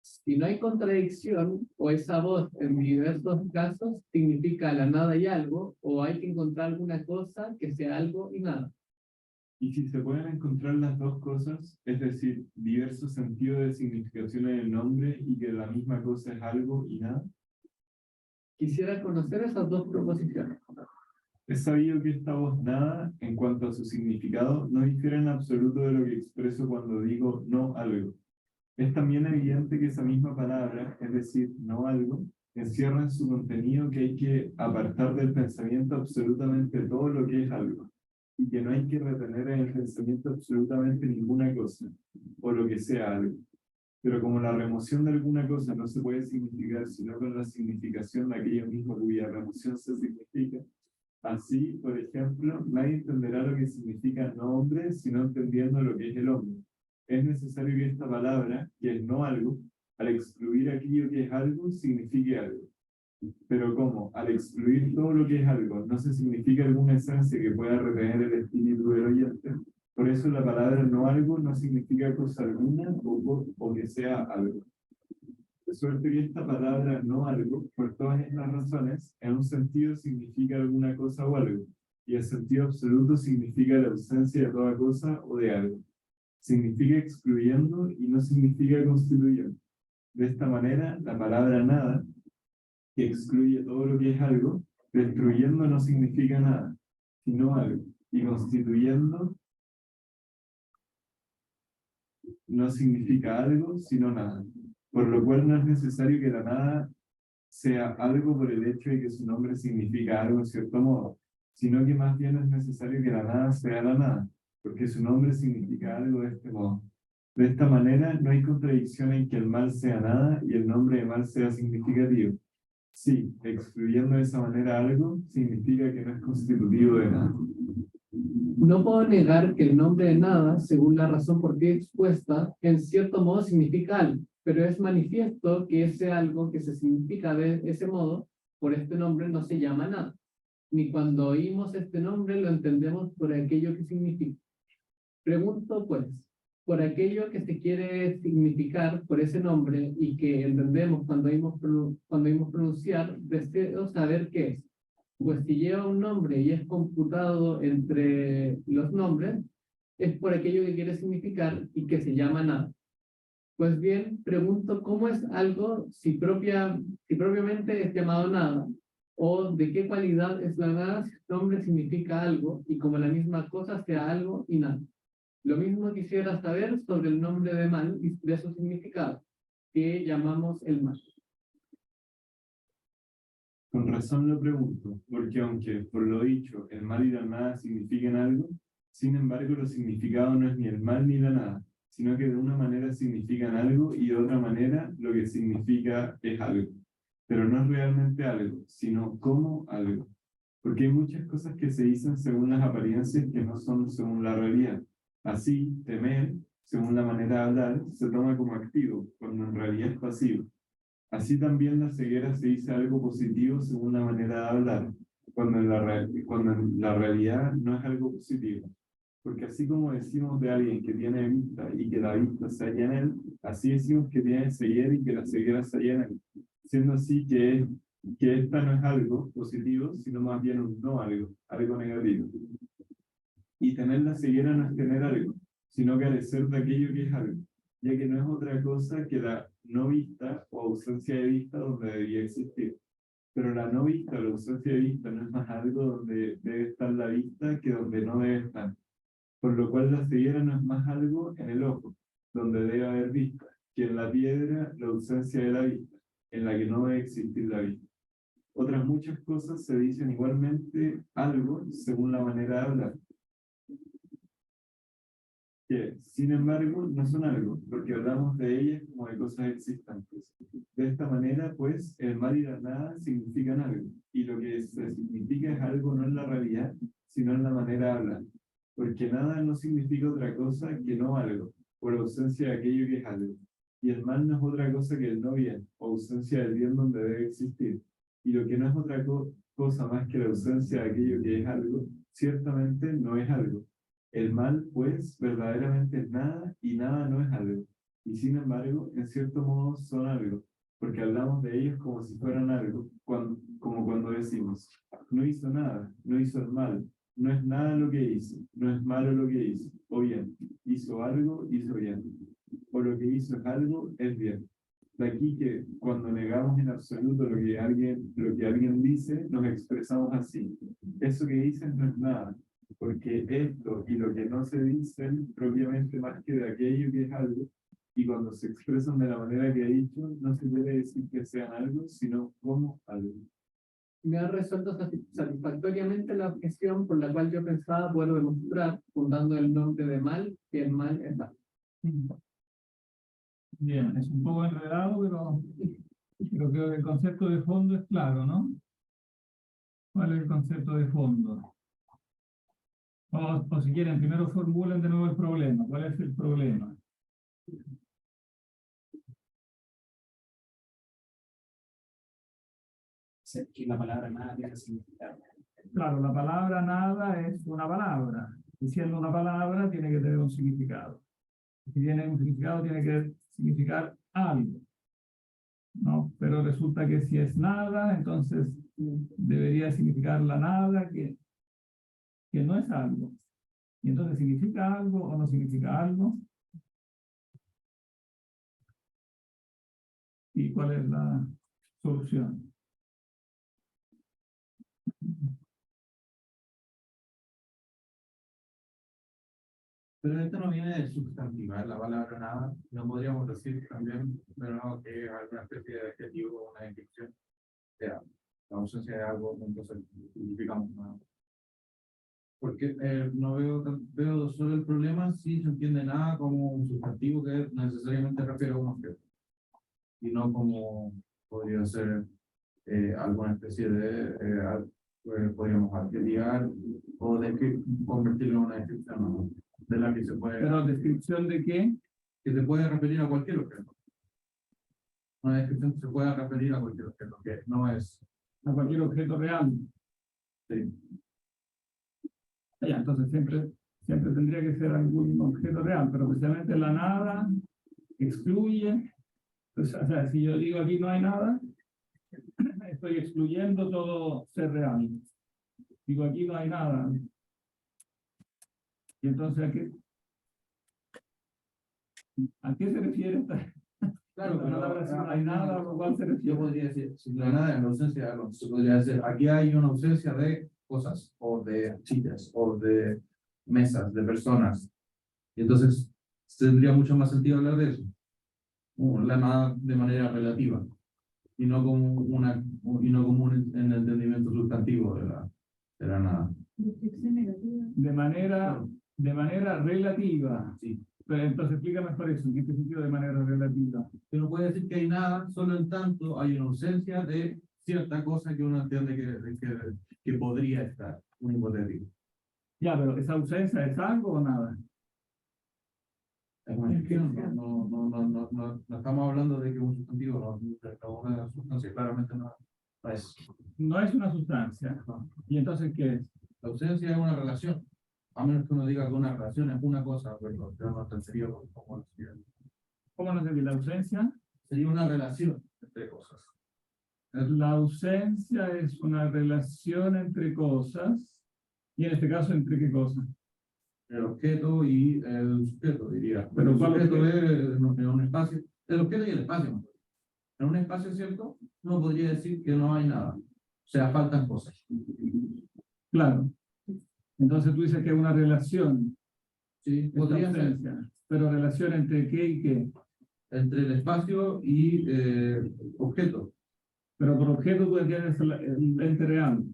S3: Si no hay contradicción, o esa voz en diversos casos significa la nada y algo, o hay que encontrar alguna cosa que sea algo y nada.
S4: Y si se pueden encontrar las dos cosas, es decir, diversos sentidos de significación en el nombre y que la misma cosa es algo y nada.
S3: Quisiera conocer esas dos proposiciones.
S4: Es sabido que esta voz nada, en cuanto a su significado, no difiere en absoluto de lo que expreso cuando digo no algo. Es también evidente que esa misma palabra, es decir, no algo, encierra en su contenido que hay que apartar del pensamiento absolutamente todo lo que es algo, y que no hay que retener en el pensamiento absolutamente ninguna cosa, o lo que sea algo. Pero como la remoción de alguna cosa no se puede significar sino con la significación de aquello mismo cuya remoción se significa, así, por ejemplo, nadie entenderá lo que significa no hombre sino entendiendo lo que es el hombre. Es necesario que esta palabra, que es no algo, al excluir aquello que es algo, signifique algo. Pero como al excluir todo lo que es algo, no se significa alguna esencia que pueda retener el espíritu del oyente, por eso la palabra no algo no significa cosa alguna o que sea algo. De suerte que esta palabra no algo, por todas estas razones, en un sentido significa alguna cosa o algo, y el sentido absoluto significa la ausencia de toda cosa o de algo. Significa excluyendo y no significa constituyendo. De esta manera, la palabra nada, que excluye todo lo que es algo, destruyendo no significa nada, sino algo, y constituyendo no significa algo, sino nada. Por lo cual no es necesario que la nada sea algo por el hecho de que su nombre significa algo en cierto modo, sino que más bien es necesario que la nada sea la nada, porque su nombre significa algo de este modo. De esta manera no hay contradicción en que el mal sea nada y el nombre de mal sea significativo. Sí, excluyendo de esa manera algo, significa que no es constitutivo de nada.
S3: No puedo negar que el nombre de nada, según la razón por ti expuesta, en cierto modo significa algo, pero es manifiesto que ese algo que se significa de ese modo, por este nombre no se llama nada. Ni cuando oímos este nombre lo entendemos por aquello que significa. Pregunto, pues, por aquello que se quiere significar por ese nombre y que entendemos cuando oímos pronunciar, deseo saber qué es. Pues si lleva un nombre y es computado entre los nombres, es por aquello que quiere significar y que se llama nada. Pues bien, pregunto cómo es algo si propiamente es llamado nada, o de qué cualidad es la nada si el nombre significa algo y como la misma cosa sea algo y nada. Lo mismo quisiera saber sobre el nombre de mal y de su significado, que llamamos el mal.
S4: Con razón lo pregunto, porque aunque, por lo dicho, el mal y la nada significan algo, sin embargo los significados no es ni el mal ni la nada, sino que de una manera significan algo y de otra manera lo que significa es algo. Pero no es realmente algo, sino como algo. Porque hay muchas cosas que se dicen según las apariencias que no son según la realidad. Así, temer, según la manera de hablar, se toma como activo, cuando en realidad es pasivo. Así también la ceguera se dice algo positivo según la manera de hablar, cuando en la realidad no es algo positivo. Porque así como decimos de alguien que tiene vista y que la vista se halla en él, así decimos que tiene ceguera y que la ceguera se halla en él. Siendo así que esta no es algo positivo, sino más bien un no algo, algo negativo. Y tener la ceguera no es tener algo, sino carecer de aquello que es algo, ya que no es otra cosa que la no vista o ausencia de vista donde debería existir. Pero la no vista o la ausencia de vista no es más algo donde debe estar la vista que donde no debe estar. Por lo cual la ceguera no es más algo en el ojo, donde debe haber vista, que en la piedra la ausencia de la vista, en la que no debe existir la vista. Otras muchas cosas se dicen igualmente algo según la manera de hablar, que, sin embargo, no son algo, porque hablamos de ellas como de cosas existentes. De esta manera, pues, el mal y la nada significan algo, y lo que se significa es algo no en la realidad, sino en la manera de hablar. Porque nada no significa otra cosa que no algo, por ausencia de aquello que es algo. Y el mal no es otra cosa que el no bien, o ausencia del bien donde debe existir. Y lo que no es otra cosa más que la ausencia de aquello que es algo, ciertamente no es algo. El mal, pues, verdaderamente es nada y nada no es algo. Y sin embargo, en cierto modo son algo, porque hablamos de ellos como si fueran algo, como cuando decimos, no hizo nada, no hizo el mal, no es nada lo que hizo, no es malo lo que hizo, o bien, hizo algo, hizo bien, o lo que hizo es algo, es bien. de aquí que cuando negamos en absoluto lo que alguien dice, nos expresamos así. Eso que dicen no es nada, porque esto y lo que no se dicen propiamente más que de aquello que es algo, y cuando se expresan de la manera que he dicho, no se puede decir que sean algo, sino como algo.
S3: Me ha resuelto satisfactoriamente la objeción por la cual yo pensaba poder demostrar, fundando el nombre de mal, que el mal es mal.
S1: Bien, es un poco enredado, pero creo que el concepto de fondo es claro, ¿no? ¿Cuál es el concepto de fondo? O si quieren, primero formulen de nuevo el problema. ¿Cuál es el problema?
S2: Que la palabra nada tiene significado.
S1: Claro, la palabra nada es una palabra. Y siendo una palabra, tiene que tener un significado. Si tiene un significado, tiene que significar algo, ¿no? Pero resulta que si es nada, entonces debería significar la nada, que no es algo. Y entonces, ¿significa algo o no significa algo? ¿Y cuál es la solución?
S5: Pero esto no viene de sustantivar la palabra nada. No podríamos decir también, pero no, que es alguna especie de adjetivo o una descripción. O sea, la ausencia de algo, entonces significamos nada. Porque no veo solo el problema si se entiende nada como un sustantivo que necesariamente refiere a un objeto. Y no como podría ser alguna especie de, podríamos adjetivar o convertirlo en una descripción, ¿no? De la que se puede,
S1: ¿Pero descripción de qué?
S5: que se puede referir a cualquier objeto. Una descripción que se pueda referir a cualquier objeto, que no es.
S1: A cualquier objeto real.
S5: Sí.
S1: Ya, entonces siempre tendría que ser algún objeto real, pero precisamente la nada excluye. Pues, o sea, si yo digo aquí no hay nada, estoy excluyendo todo ser real. Digo aquí no hay nada. Y entonces, ¿a qué se refiere esta?
S5: Claro,
S1: esta palabra si no hay nada, a lo cual se
S5: yo
S1: refiere?
S5: podría decir, si no hay nada en la ausencia de algo, se podría decir, aquí hay una ausencia de cosas, o de sillas, o de mesas, de personas. Y entonces tendría mucho más sentido hablar de eso. La nada de manera relativa. Y no como un entendimiento sustantivo de la nada.
S1: De manera relativa.
S5: Sí.
S1: Pero entonces explica mejor eso, ¿en qué sentido de manera relativa?
S5: Se no puede decir que hay nada, solo en tanto hay una ausencia de cierta cosa que uno entiende que podría estar, un hipotético.
S1: Ya, pero ¿esa ausencia es algo o nada?
S5: Es una descripción, no estamos hablando de que un sustantivo una sustancia, claramente no es.
S1: No es una sustancia. ¿Y entonces qué es?
S5: La ausencia es una relación, a menos que uno diga que una relación es una cosa, pero no sería como
S1: ¿Cómo no se dice la ausencia?
S5: sería una relación entre cosas.
S1: La ausencia es una relación entre cosas, y en este caso, ¿entre qué cosas?
S5: El objeto y el sujeto, diría.
S1: Pero
S5: el
S1: ¿cuál
S5: sujeto
S1: objeto?
S5: es en un espacio, el objeto y el espacio. En un espacio, ¿cierto? No podría decir que no hay nada. O sea, faltan cosas.
S1: Claro. Entonces tú dices que es una relación,
S5: Sí,
S1: esta
S5: podría ser
S1: ausencia, pero relación entre qué y qué.
S5: entre el espacio y objeto.
S1: Pero por objeto tú entiendes el ente real.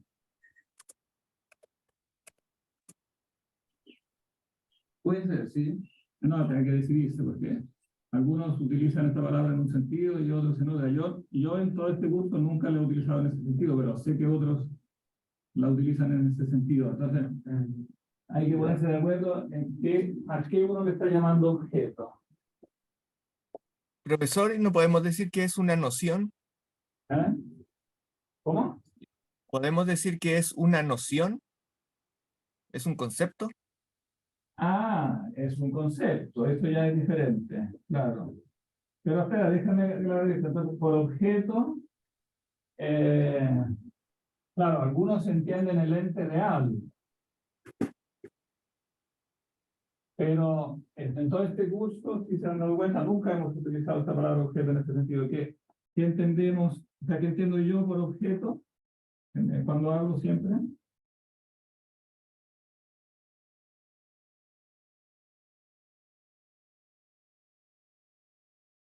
S5: Puede ser, sí.
S1: No, tiene que decidirse porque algunos utilizan esta palabra en un sentido y otros en otro. Yo en todo este curso nunca la he utilizado en ese sentido, pero sé que otros la utilizan en ese sentido. Entonces, hay que ponerse de acuerdo en a qué uno le está llamando objeto.
S6: Profesor, ¿no podemos decir que es una noción?
S1: ¿Eh? ¿Cómo?
S6: ¿Podemos decir que es una noción? ¿Es un concepto?
S1: Ah, es un concepto, eso ya es diferente, claro. Pero espera, déjame aclarar esto. Entonces, por objeto, claro, algunos entienden el ente real. Pero en todo este curso, si se han dado cuenta, nunca hemos utilizado esta palabra objeto en este sentido. ¿Qué entendemos? O sea, ¿qué entiendo yo por objeto? Cuando hablo siempre.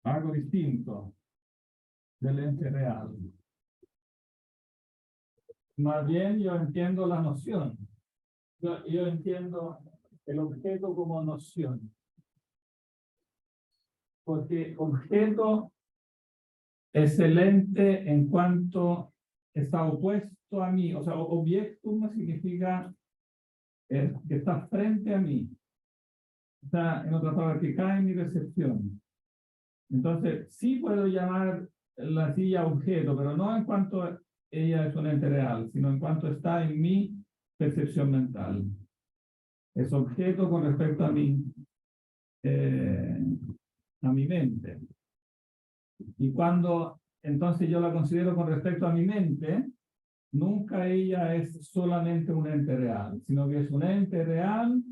S1: Algo distinto del ente real. Más bien yo entiendo la noción. Yo entiendo el objeto como noción. Porque objeto es el ente en cuanto está opuesto a mí. O sea, objectum significa que está frente a mí. Está, en otras palabras, que cae en mi percepción. Entonces, sí puedo llamar la silla objeto, pero no en cuanto ella es un ente real, sino en cuanto está en mi percepción mental. Es objeto con respecto a mi mente. Y cuando entonces yo la considero con respecto a mi mente, nunca ella es solamente un ente real, sino que es un ente real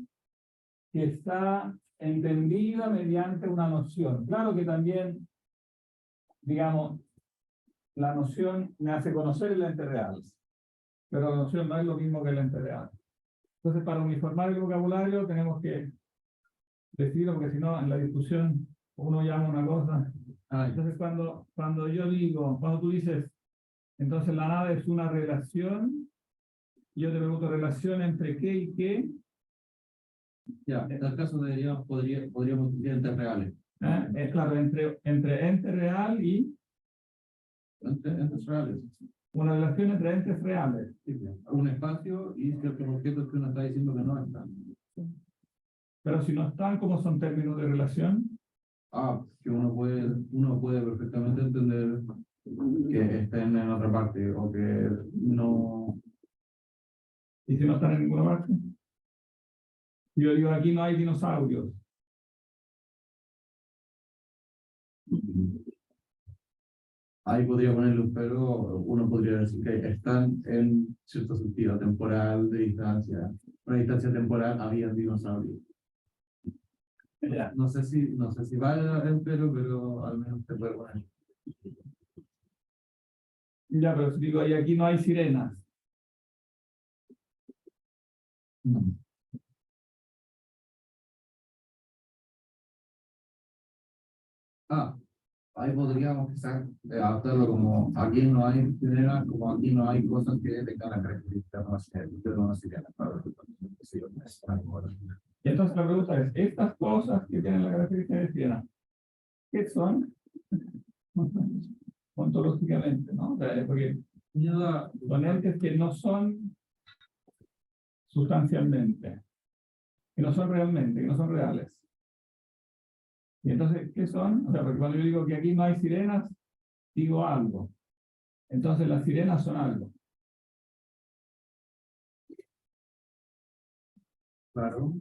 S1: que está entendida mediante una noción. Claro que también, digamos, la noción me hace conocer el ente real, pero la noción no es lo mismo que el ente real. Entonces, para uniformar el vocabulario tenemos que decirlo, porque si no, en la discusión uno llama una cosa. Entonces, cuando yo digo, cuando tú dices, entonces la nada es una relación, yo te pregunto, ¿relación entre qué y qué?
S5: Ya, en tal caso podríamos decir entes reales.
S1: Claro, entre ente real y
S5: Entes reales.
S1: una relación entre entes reales.
S5: Sí, un espacio y ciertos objetos que uno está diciendo que no están.
S1: Pero si no están, ¿cómo son términos de relación?
S5: Que uno puede perfectamente entender que estén en otra parte o que no.
S1: ¿Y si no están en ninguna parte? Yo digo, aquí no hay dinosaurios.
S5: Ahí podría ponerle un pero, uno podría decir que están en cierto sentido temporal de distancia. Una distancia temporal había dinosaurios.
S1: Ya.
S5: No sé si vale el pero al menos te puede poner.
S1: Ya, pero si digo, y aquí no hay sirenas.
S5: Ahí podríamos quizás adaptarlo como aquí no hay sirenas, como aquí no hay cosas que tengan la característica de una sirena.
S1: Y entonces la pregunta es, estas cosas que tienen la característica de sirena, ¿qué son? Ontológicamente, ¿no? O sea, porque son entes que no son sustancialmente, que no son realmente, que no son reales. Y entonces, ¿qué son? O sea, porque cuando yo digo que aquí no hay sirenas, digo algo. Entonces las sirenas son algo.
S5: Claro.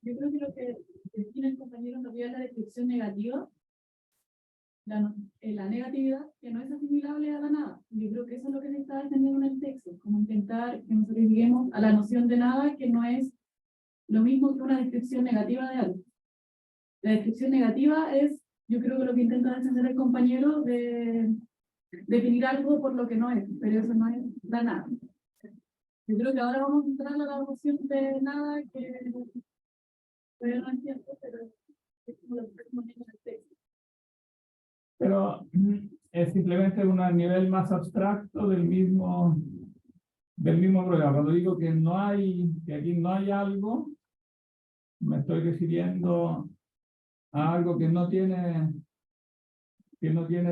S7: Yo creo que lo que define el compañero en realidad es la descripción negativa, la negatividad, que no es asimilable a la nada. Yo creo que eso es lo que se está defendiendo en el texto, como intentar que nosotros lleguemos a la noción de nada, que no es lo mismo que una descripción negativa de algo. La descripción negativa es, yo creo que lo que intenta defender el compañero de definir algo por lo que no es, pero eso no es la nada. Yo creo que ahora vamos a entrar a la noción de nada que todavía no entiendo, pero es como lo que estamos viendo en el texto.
S1: Pero es simplemente un nivel más abstracto del mismo problema. Cuando digo que aquí no hay algo, me estoy refiriendo a algo que no tiene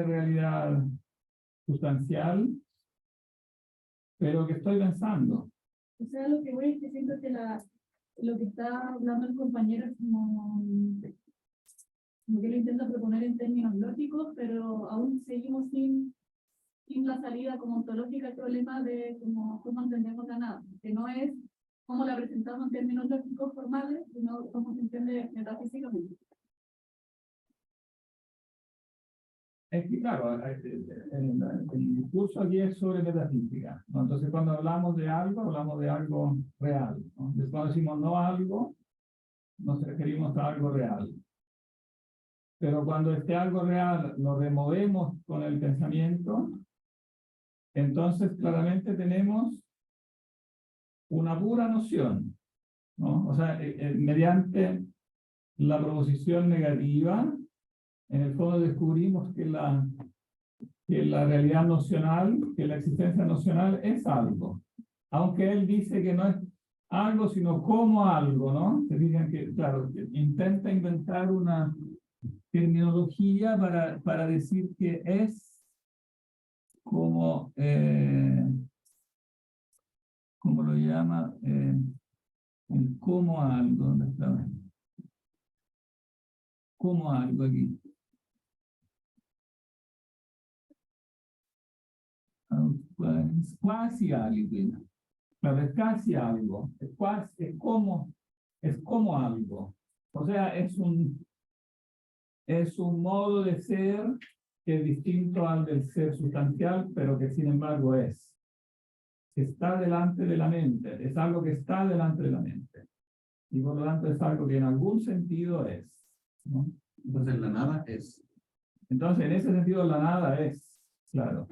S1: realidad sustancial, pero que estoy pensando.
S7: O sea, lo que voy es que siento que lo que está hablando el compañero es como que lo intenta proponer en términos lógicos, pero aún seguimos sin la salida como ontológica al problema de cómo entendemos la nada, que no es cómo la presentamos en términos lógicos formales, sino cómo se entiende metafísicamente.
S1: Es que, claro, el discurso aquí es sobre metafísica, ¿no? Entonces, cuando hablamos de algo real, ¿no? Entonces, cuando decimos no algo, nos referimos a algo real. Pero cuando este algo real lo removemos con el pensamiento, entonces claramente tenemos una pura noción, ¿no? O sea, mediante la proposición negativa, en el fondo descubrimos que la realidad nocional, que la existencia nocional es algo. Aunque él dice que no es algo, sino como algo, ¿no? Se fijan que, claro, intenta inventar una terminología para decir que es como, ¿cómo lo llama? El como algo, ¿dónde está? Como algo aquí. Es casi algo. Claro, es casi algo. Es como algo. O sea, es un modo de ser que es distinto al del ser sustancial, pero que sin embargo está delante de la mente. Es algo que está delante de la mente. Y por lo tanto es algo que en algún sentido es, ¿no?
S5: Entonces la nada es.
S1: Entonces, en ese sentido, la nada es, claro.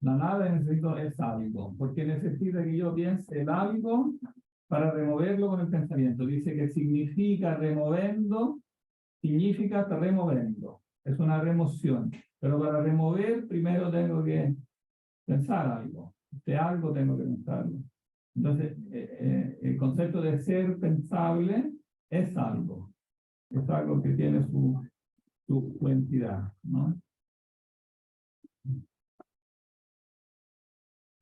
S1: La nada en ese sentido es algo, porque necesita que yo piense el algo para removerlo con el pensamiento. Dice que significa removendo, significa removendo. Es una remoción. Pero para remover, primero tengo que pensar algo. De algo tengo que pensarlo. Entonces, el concepto de ser pensable es algo. Es algo que tiene su entidad, ¿no?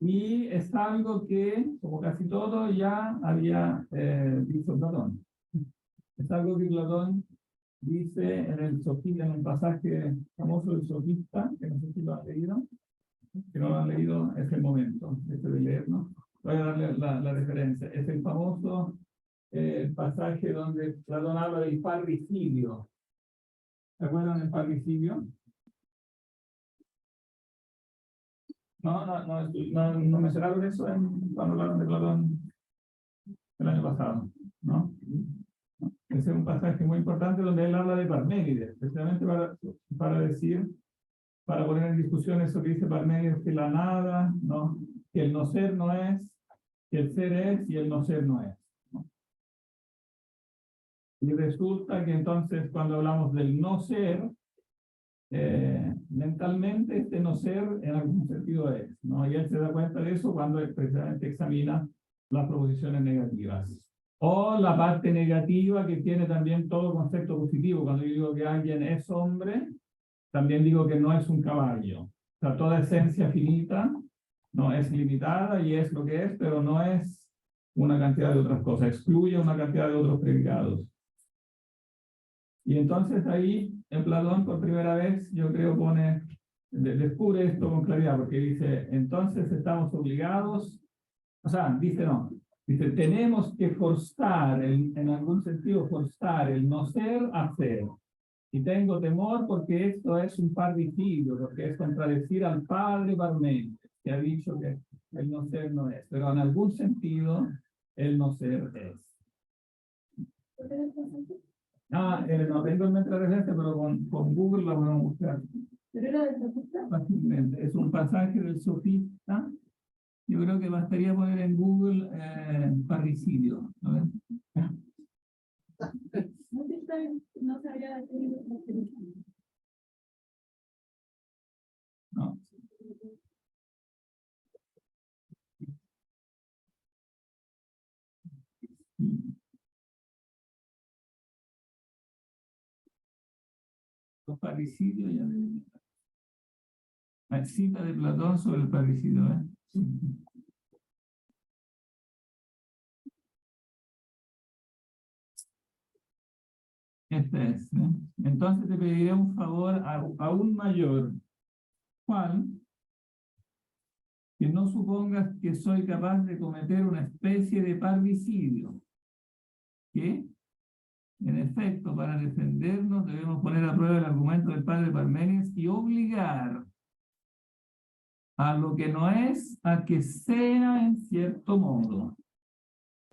S1: Y es algo que, como casi todo, ya había dicho Platón. Es algo que Platón dice en el pasaje famoso del Sofista, que no sé si lo han leído. Si no lo han leído, es el momento de leer, ¿no? Voy a darle la referencia. Es el famoso pasaje donde Platón habla del parricidio. ¿Se acuerdan del parricidio? No mencionaron eso cuando hablaron de Platón el año pasado, ¿no? Ese es un pasaje muy importante donde él habla de Parménides, especialmente para poner en discusión eso que dice Parménides, que la nada, ¿no? Que el no ser no es, que el ser es y el no ser no es, ¿no? Y resulta que entonces cuando hablamos del no ser, mentalmente este no ser en algún sentido es, ¿no? Y él se da cuenta de eso cuando precisamente examina las proposiciones negativas. O la parte negativa que tiene también todo concepto positivo. Cuando yo digo que alguien es hombre, también digo que no es un caballo. O sea, toda esencia finita no es limitada y es lo que es, pero no es una cantidad de otras cosas. Excluye una cantidad de otros predicados. Y entonces ahí, en Platón, por primera vez, yo creo, descubre esto con claridad, porque dice, entonces estamos obligados, o sea, dice, tenemos que forzar, en algún sentido, forzar el no ser a ser. Y tengo temor porque esto es un parricidio, porque es contradecir al padre Parménides, que ha dicho que el no ser no es, pero en algún sentido, el no ser es. No tengo en mente la referencia, pero con Google la podemos buscar.
S7: ¿Pero era del Sofista?
S1: Fácilmente. Es un pasaje del Sofista. Yo creo que bastaría poner en Google parricidio. ¿No?
S7: No sabría decir.
S1: No. Los parricidios ya deben. La cita de Platón sobre el parricidio, ¿eh? Este es, ¿eh? Entonces te pediré un favor aún mayor. ¿Cuál? Que no supongas que soy capaz de cometer una especie de parricidio. ¿Qué? En efecto, para defendernos debemos poner a prueba el argumento del padre Parménides y obligar a lo que no es a que sea en cierto modo,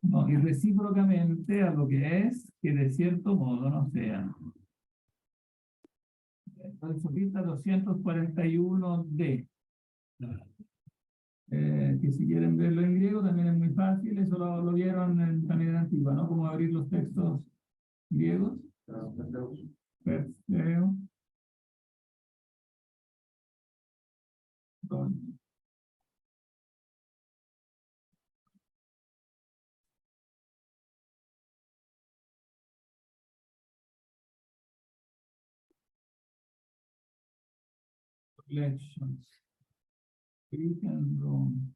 S1: ¿no? Y recíprocamente a lo que es que de cierto modo no sea. El sofista 241D. Que si quieren verlo en griego también es muy fácil, eso lo vieron en también en antigua, ¿no? Como abrir los textos griegos. Perseo. Collections. Greek and Rome.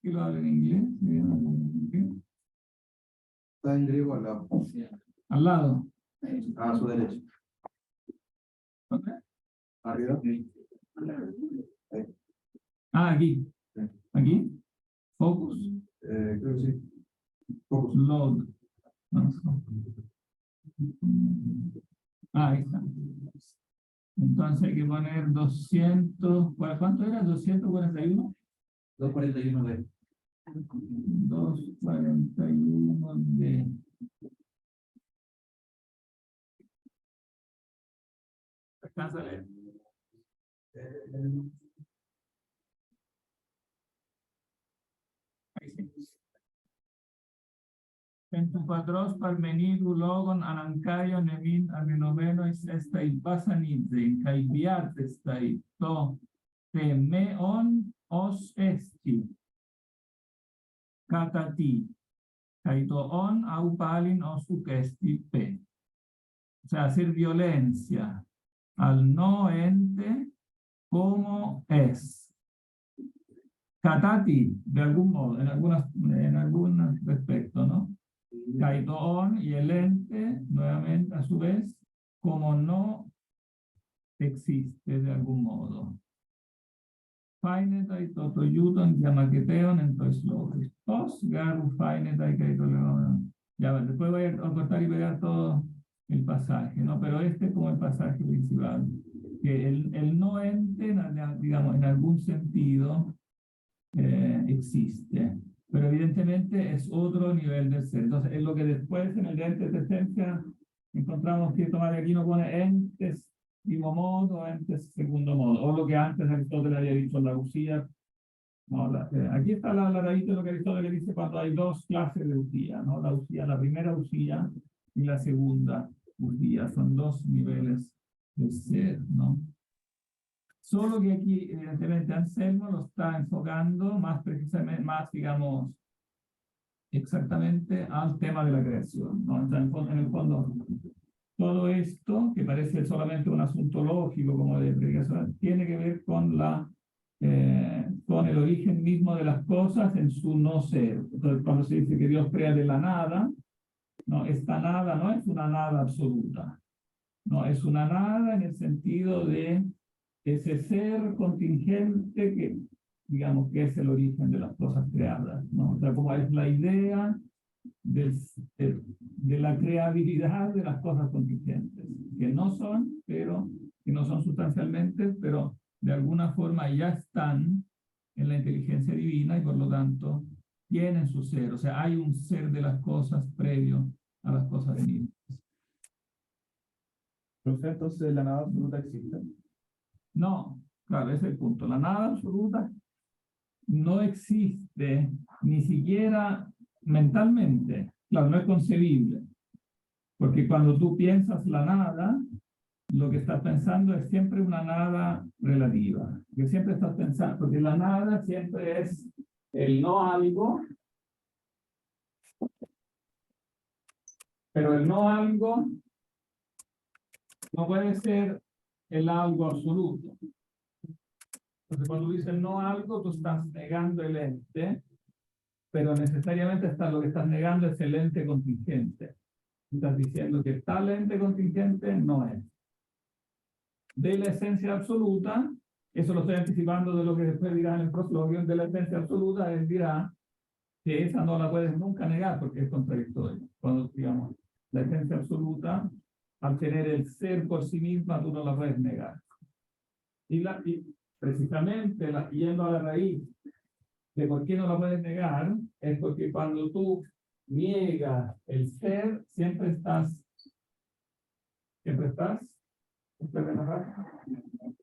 S1: ¿Qué lo habla en inglés?
S5: Está en griego al lado.
S1: Al lado.
S5: A su derecha.
S1: ¿Dónde?
S5: Arriba.
S1: Ah, aquí.
S5: Sí.
S1: Aquí. Focus.
S5: Creo que sí. Focus.
S1: Load. No. Ah, ahí está. Entonces hay que poner 200. ¿Cuánto era? 241.
S5: 241 de
S1: 241 de. ¿Alcanza a leer? Ahí sí. En tu patros parmenidu logon anankaion emin amenomenos estai basanidze, kai biart estai to temeon os esti. Katati, kai to on au palin os esti pe. O sea, hacer violencia al no ente como es. Katati, de algún modo, en algún respecto, ¿no? Kaito-on y el ente, nuevamente, a su vez, como no existe de algún modo. Fainetai totoyuton yamaketeon entonces logos. Tos garu fainetai kaito-leon. Ya, después voy a cortar y pegar todo el pasaje, ¿no? Pero este es como el pasaje principal. Que el no ente, digamos, en algún sentido, existe. Pero evidentemente es otro nivel de ser. Entonces, es lo que después en el de entes de esencia encontramos que Tomás de Aquino pone entes primo modo, entes segundo modo, o lo que antes Aristóteles había dicho en la usía. No, aquí está la raíz de lo que Aristóteles dice cuando hay dos clases de usía, ¿no? La usía, la primera usía y la segunda usía, son dos niveles de ser, ¿no? Solo que aquí, evidentemente, Anselmo lo está enfocando más precisamente, más, digamos, exactamente al tema de la creación, ¿no? O sea, en el fondo, todo esto, que parece solamente un asunto lógico, como de predicación, tiene que ver con con el origen mismo de las cosas en su no ser. Entonces, cuando se dice que Dios crea de la nada, no, esta nada no es una nada absoluta, no, es una nada en el sentido de ese ser contingente que, digamos, que es el origen de las cosas creadas, ¿no? O sea, como es la idea de la creabilidad de las cosas contingentes, que no son sustancialmente, pero de alguna forma ya están en la inteligencia divina y por lo tanto tienen su ser, o sea, hay un ser de las cosas previo a las cosas venidas.
S5: Entonces, la nada absoluta existe.
S1: No, claro, ese es el punto. La nada absoluta no existe ni siquiera mentalmente. Claro, no es concebible. Porque cuando tú piensas la nada, lo que estás pensando es siempre una nada relativa. Que siempre estás pensando, porque la nada siempre es el no algo, pero el no algo no puede ser el algo absoluto. Entonces, cuando dices no a algo, tú estás negando el ente, pero necesariamente lo que estás negando es el ente contingente. Estás diciendo que tal ente contingente no es. De la esencia absoluta, eso lo estoy anticipando de lo que después dirá en el prosloquio, de la esencia absoluta, él dirá que esa no la puedes nunca negar porque es contradictorio. Cuando, digamos, la esencia absoluta, al tener el ser por sí misma, tú no la puedes negar. Y precisamente, yendo a la raíz de por qué no la puedes negar, es porque cuando tú niegas el ser, siempre estás,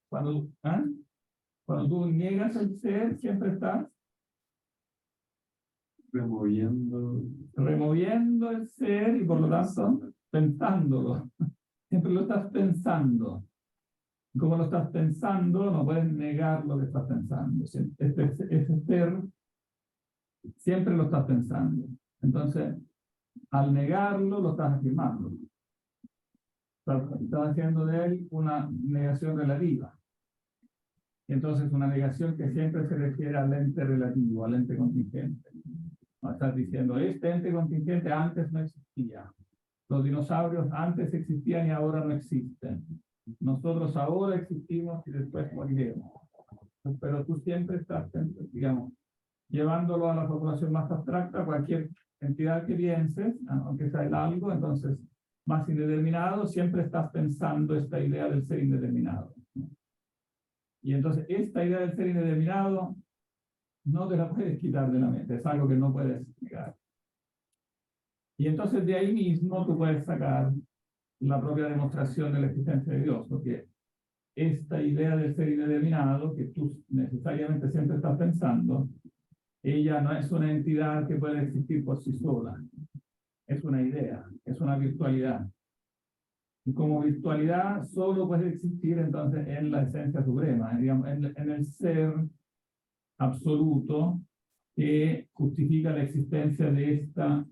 S1: cuando tú niegas el ser, siempre estás removiendo el ser y por lo tanto pensándolo. Siempre lo estás pensando. Como lo estás pensando, no puedes negar lo que estás pensando. Ese ser siempre lo estás pensando. Entonces, al negarlo, lo estás afirmando. Estás haciendo de él una negación relativa. Entonces, una negación que siempre se refiere al ente relativo, al ente contingente. No estás diciendo, este ente contingente antes no existía. Los dinosaurios antes existían y ahora no existen. Nosotros ahora existimos y después moriremos. Pero tú siempre estás, digamos, llevándolo a la formulación más abstracta, cualquier entidad que pienses, aunque sea el algo, entonces, más indeterminado, siempre estás pensando esta idea del ser indeterminado. Y entonces, esta idea del ser indeterminado no te la puedes quitar de la mente, es algo que no puedes negar. Y entonces, de ahí mismo, tú puedes sacar la propia demostración de la existencia de Dios, porque esta idea del ser indeterminado, que tú necesariamente siempre estás pensando, ella no es una entidad que puede existir por sí sola, es una idea, es una virtualidad. Y como virtualidad solo puede existir entonces en la esencia suprema, digamos, en el ser absoluto que justifica la existencia de esta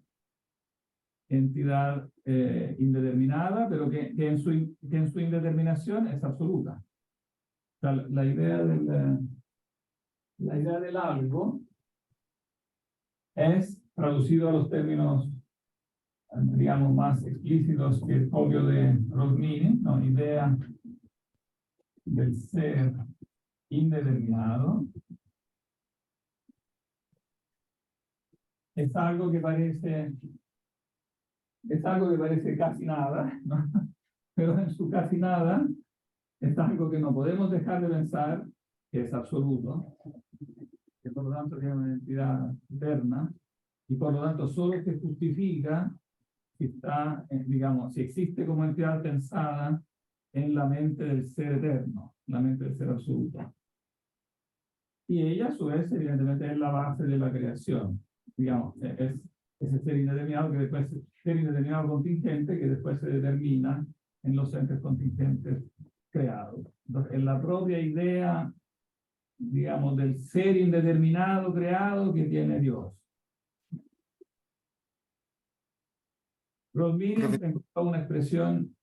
S1: entidad indeterminada, pero que en su indeterminación es absoluta. O sea, la idea del algo es traducido a los términos, digamos, más explícitos que el obvio de Rosmini, ¿no? Idea del ser indeterminado. Es algo que parece casi nada, ¿no? Pero en su casi nada es algo que no podemos dejar de pensar que es absoluto, que por lo tanto tiene una entidad eterna, y por lo tanto solo se justifica si está, digamos, si existe como entidad pensada en la mente del ser eterno, la mente del ser absoluto. Y ella, a su vez, evidentemente es la base de la creación. Digamos, es ese ser indeterminado que después ser indeterminado contingente que después se determina en los entes contingentes creados. Entonces, en la propia idea, digamos, del ser indeterminado creado que tiene Dios. Rosmini encontró una expresión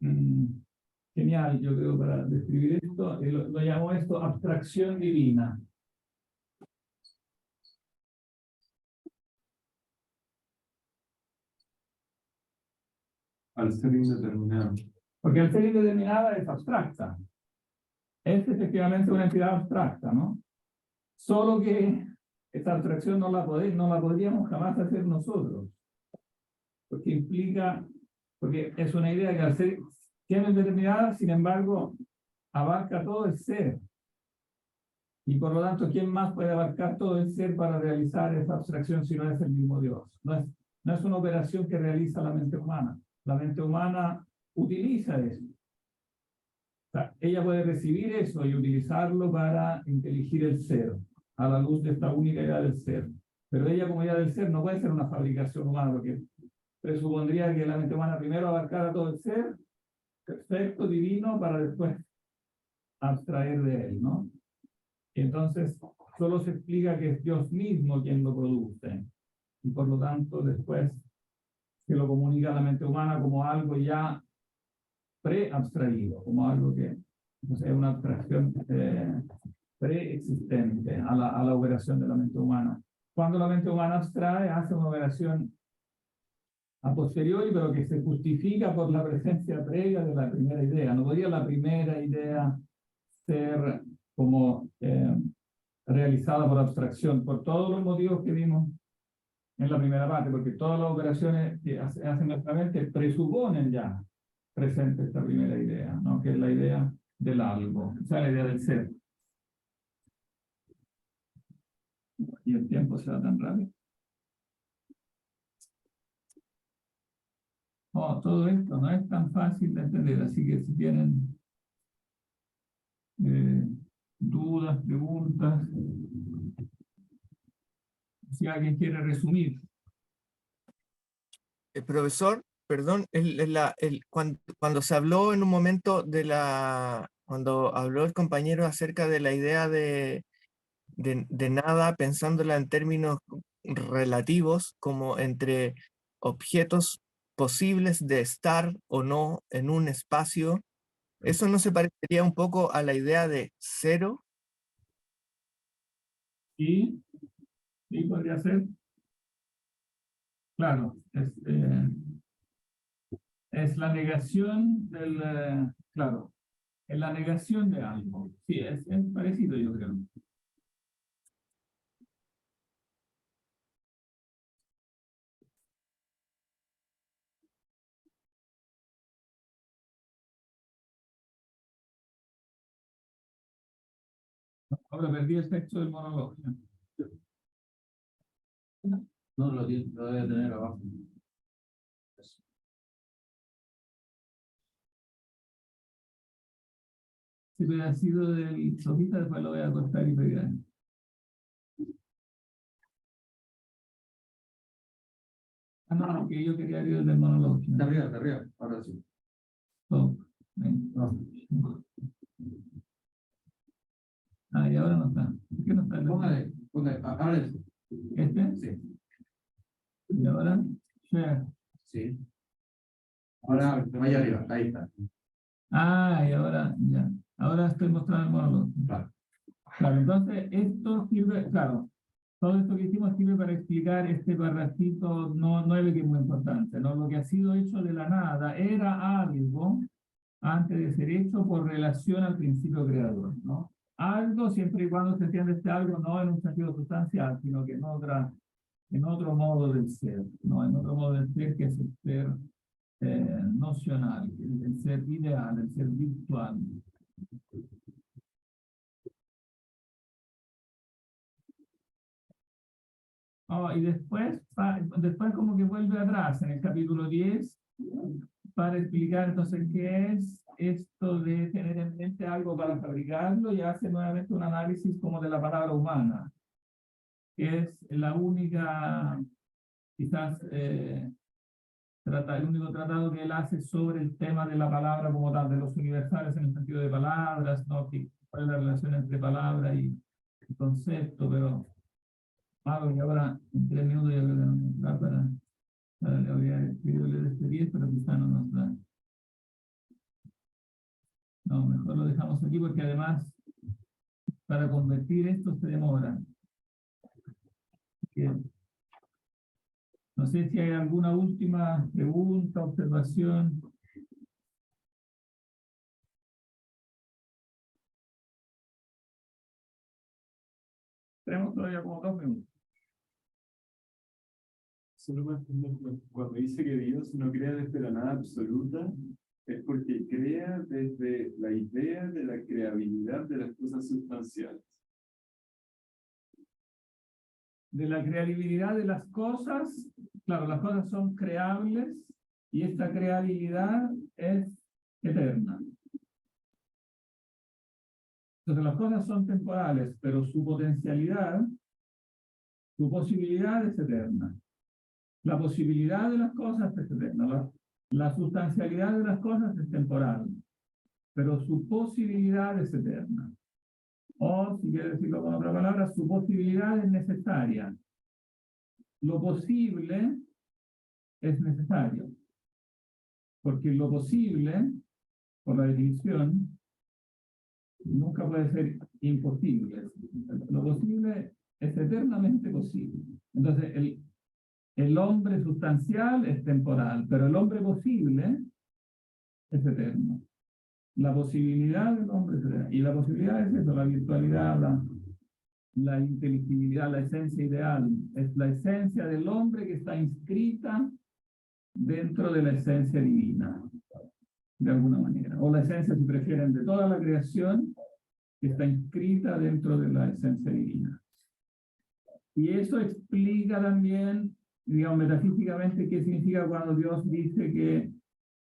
S1: genial, yo creo, para describir esto, lo llamó esto abstracción divina.
S4: Al ser indeterminado.
S1: Porque el ser indeterminada es abstracta. Es efectivamente una entidad abstracta, ¿no? Solo que esta abstracción no la podríamos jamás hacer nosotros. Porque es una idea que al ser indeterminada, sin embargo, abarca todo el ser. Y por lo tanto, ¿quién más puede abarcar todo el ser para realizar esa abstracción si no es el mismo Dios? No es una operación que realiza la mente humana. La mente humana utiliza eso. O sea, ella puede recibir eso y utilizarlo para inteligir el ser, a la luz de esta única idea del ser. Pero ella como idea del ser no puede ser una fabricación humana, porque presupondría que la mente humana primero abarcara todo el ser, perfecto, divino, para después abstraer de él, ¿no? Y entonces solo se explica que es Dios mismo quien lo produce. Y por lo tanto después se lo comunica a la mente humana como algo ya pre-abstraído, como algo que es una abstracción preexistente a la operación de la mente humana. Cuando la mente humana abstrae, hace una operación a posteriori, pero que se justifica por la presencia previa de la primera idea. No podía la primera idea ser como realizada por abstracción, por todos los motivos que vimos en la primera parte, porque todas las operaciones que hacen nuestra mente presuponen ya presente esta primera idea, ¿no? Que es la idea del algo, o sea, la idea del ser. Y el tiempo se va tan rápido. Oh, todo esto no es tan fácil de entender, así que si tienen dudas, preguntas, si alguien quiere resumir.
S6: Profesor, perdón, cuando se habló en un momento cuando habló el compañero acerca de la idea de nada, pensándola en términos relativos, como entre objetos posibles de estar o no en un espacio, ¿eso no se parecería un poco a la idea de cero?
S1: Sí, sí podría ser. Claro, es la negación del, claro, es la negación de algo. Sí, es parecido, yo creo. Ahora perdí el texto del monólogo.
S5: No, lo debe tener abajo.
S1: Si hubiera sido del sofista, después lo voy a cortar y pegar. Ah, no, que yo quería ir del monólogo.
S5: De arriba, ahora sí.
S1: Oh,
S5: No.
S1: ah, y ahora no está. ¿Por qué no está?
S5: Póngale, ahora sí.
S1: ¿Este?
S5: Sí.
S1: Y ahora, share.
S5: Sí. Ahora, vaya arriba, ahí está.
S1: Ah, y ahora, ya. Ahora estoy mostrando el monólogo.
S5: Claro.
S1: Claro, entonces esto sirve, claro, todo esto que hicimos sirve para explicar este parrafito 9 que es muy importante, ¿no? Lo que ha sido hecho de la nada era algo antes de ser hecho por relación al principio creador, ¿no? Algo siempre y cuando se entiende este algo no en un sentido sustancial, sino que en otro modo del ser, ¿no? En otro modo del ser que es el ser nocional, el ser ideal, el ser virtual. Oh, y después como que vuelve atrás en el capítulo 10 para explicar entonces qué es esto de tener en mente algo para fabricarlo y hace nuevamente un análisis como de la palabra humana, que es la única, quizás, el único tratado que él hace sobre el tema de la palabra como tal, de los universales en el sentido de palabras, ¿no? ¿Cuál es la relación entre palabra y concepto? Pero y ahora en 3 minutos ya creo que no nos da para le voy a escribirle de este 10, pero quizá no nos da. No, mejor lo dejamos aquí porque además para convertir esto se demora. No sé si hay alguna última pregunta, observación. Tenemos todavía como 2 minutos.
S4: Solo para entender, cuando dice que Dios no crea desde la nada absoluta, es porque crea desde la idea de la creabilidad de las cosas sustanciales.
S1: De la creabilidad de las cosas, claro, las cosas son creables y esta creabilidad es eterna. Entonces las cosas son temporales, pero su potencialidad, su posibilidad es eterna. La posibilidad de las cosas es eterna. La sustancialidad de las cosas es temporal, pero su posibilidad es eterna. O, si quiere decirlo con otra palabra, su posibilidad es necesaria. Lo posible es necesario, porque lo posible, por la definición, nunca puede ser imposible. Lo posible es eternamente posible. Entonces, el hombre sustancial es temporal, pero el hombre posible es eterno. La posibilidad del hombre es eterna. Y la posibilidad es eso, la virtualidad, la inteligibilidad, la esencia ideal. Es la esencia del hombre que está inscrita dentro de la esencia divina, de alguna manera. O la esencia, si prefieren, de toda la creación que está inscrita dentro de la esencia divina. Y eso explica también, digamos, metafísicamente, qué significa cuando Dios dice que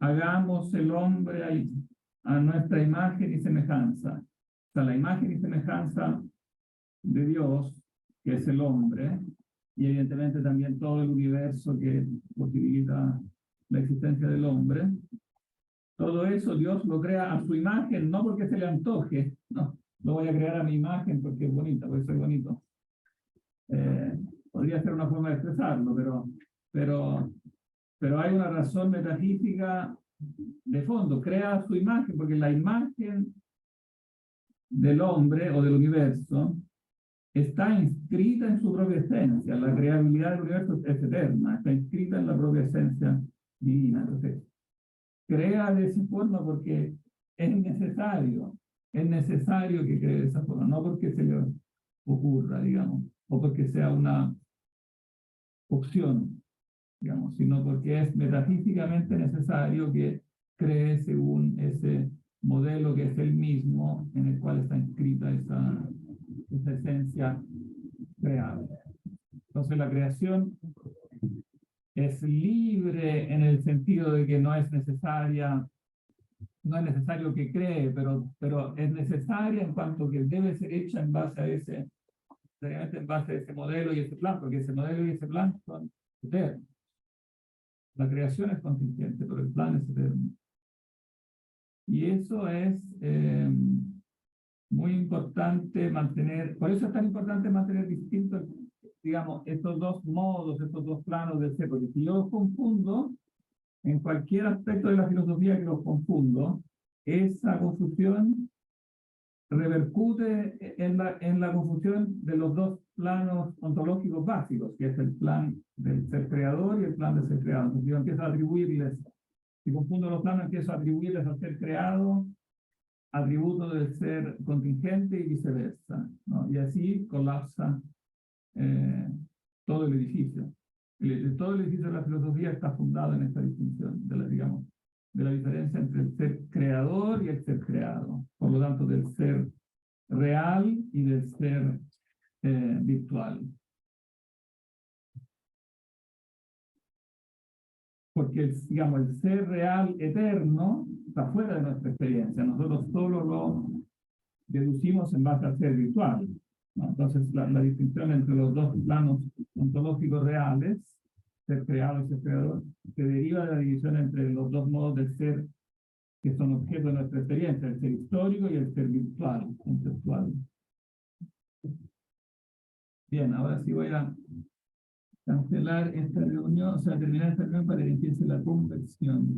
S1: hagamos el hombre a nuestra imagen y semejanza. O sea, la imagen y semejanza de Dios, que es el hombre, y evidentemente también todo el universo que posibilita la existencia del hombre. Todo eso Dios lo crea a su imagen, no porque se le antoje, no, lo voy a crear a mi imagen porque es bonita, porque soy bonito. Podría ser una forma de expresarlo, pero hay una razón metafísica de fondo, crea a su imagen, porque la imagen del hombre o del universo está inscrita en su propia esencia. La creabilidad del universo es eterna, está inscrita en la propia esencia divina. Entonces, crea de esa forma porque es necesario que cree de esa forma, no porque se le ocurra, digamos, o porque sea una opción, digamos, sino porque es metafísicamente necesario que cree según ese modelo que es el mismo en el cual está inscrita esa esencia creable. Entonces la creación es libre en el sentido de que no es necesario que cree, pero es necesaria en cuanto que debe ser hecha en base a ese modelo y ese plan, porque ese modelo y ese plan son eternos. La creación es contingente, pero el plan es eterno. Y eso es muy importante mantener, por eso es tan importante mantener distintos, digamos, estos dos modos, estos dos planos del ser, porque si yo los confundo, en cualquier aspecto de la filosofía que los confundo, esa confusión repercute en la confusión de los dos planos ontológicos básicos, que es el plan del ser creador y el plan del ser creado. Entonces yo empiezo a atribuirles, si confundo los planos, empiezo a atribuirles al ser creado atributos del ser contingente y viceversa, ¿no? Y así colapsa todo el edificio. Todo el edificio de la filosofía está fundado en esta distinción, digamos, de la diferencia entre el ser creador y el ser creado. Por lo tanto, del ser real y del ser virtual. Porque, digamos, el ser real eterno está fuera de nuestra experiencia. Nosotros solo lo deducimos en base al ser virtual, ¿no? Entonces, la distinción entre los dos planos ontológicos reales, ser creado y ser creador, se deriva de la división entre los dos modos de ser que son objeto de nuestra experiencia, el ser histórico y el ser virtual, conceptual. Bien, ahora sí voy a cancelar esta reunión, o sea, terminar esta reunión para que empiece la conversión.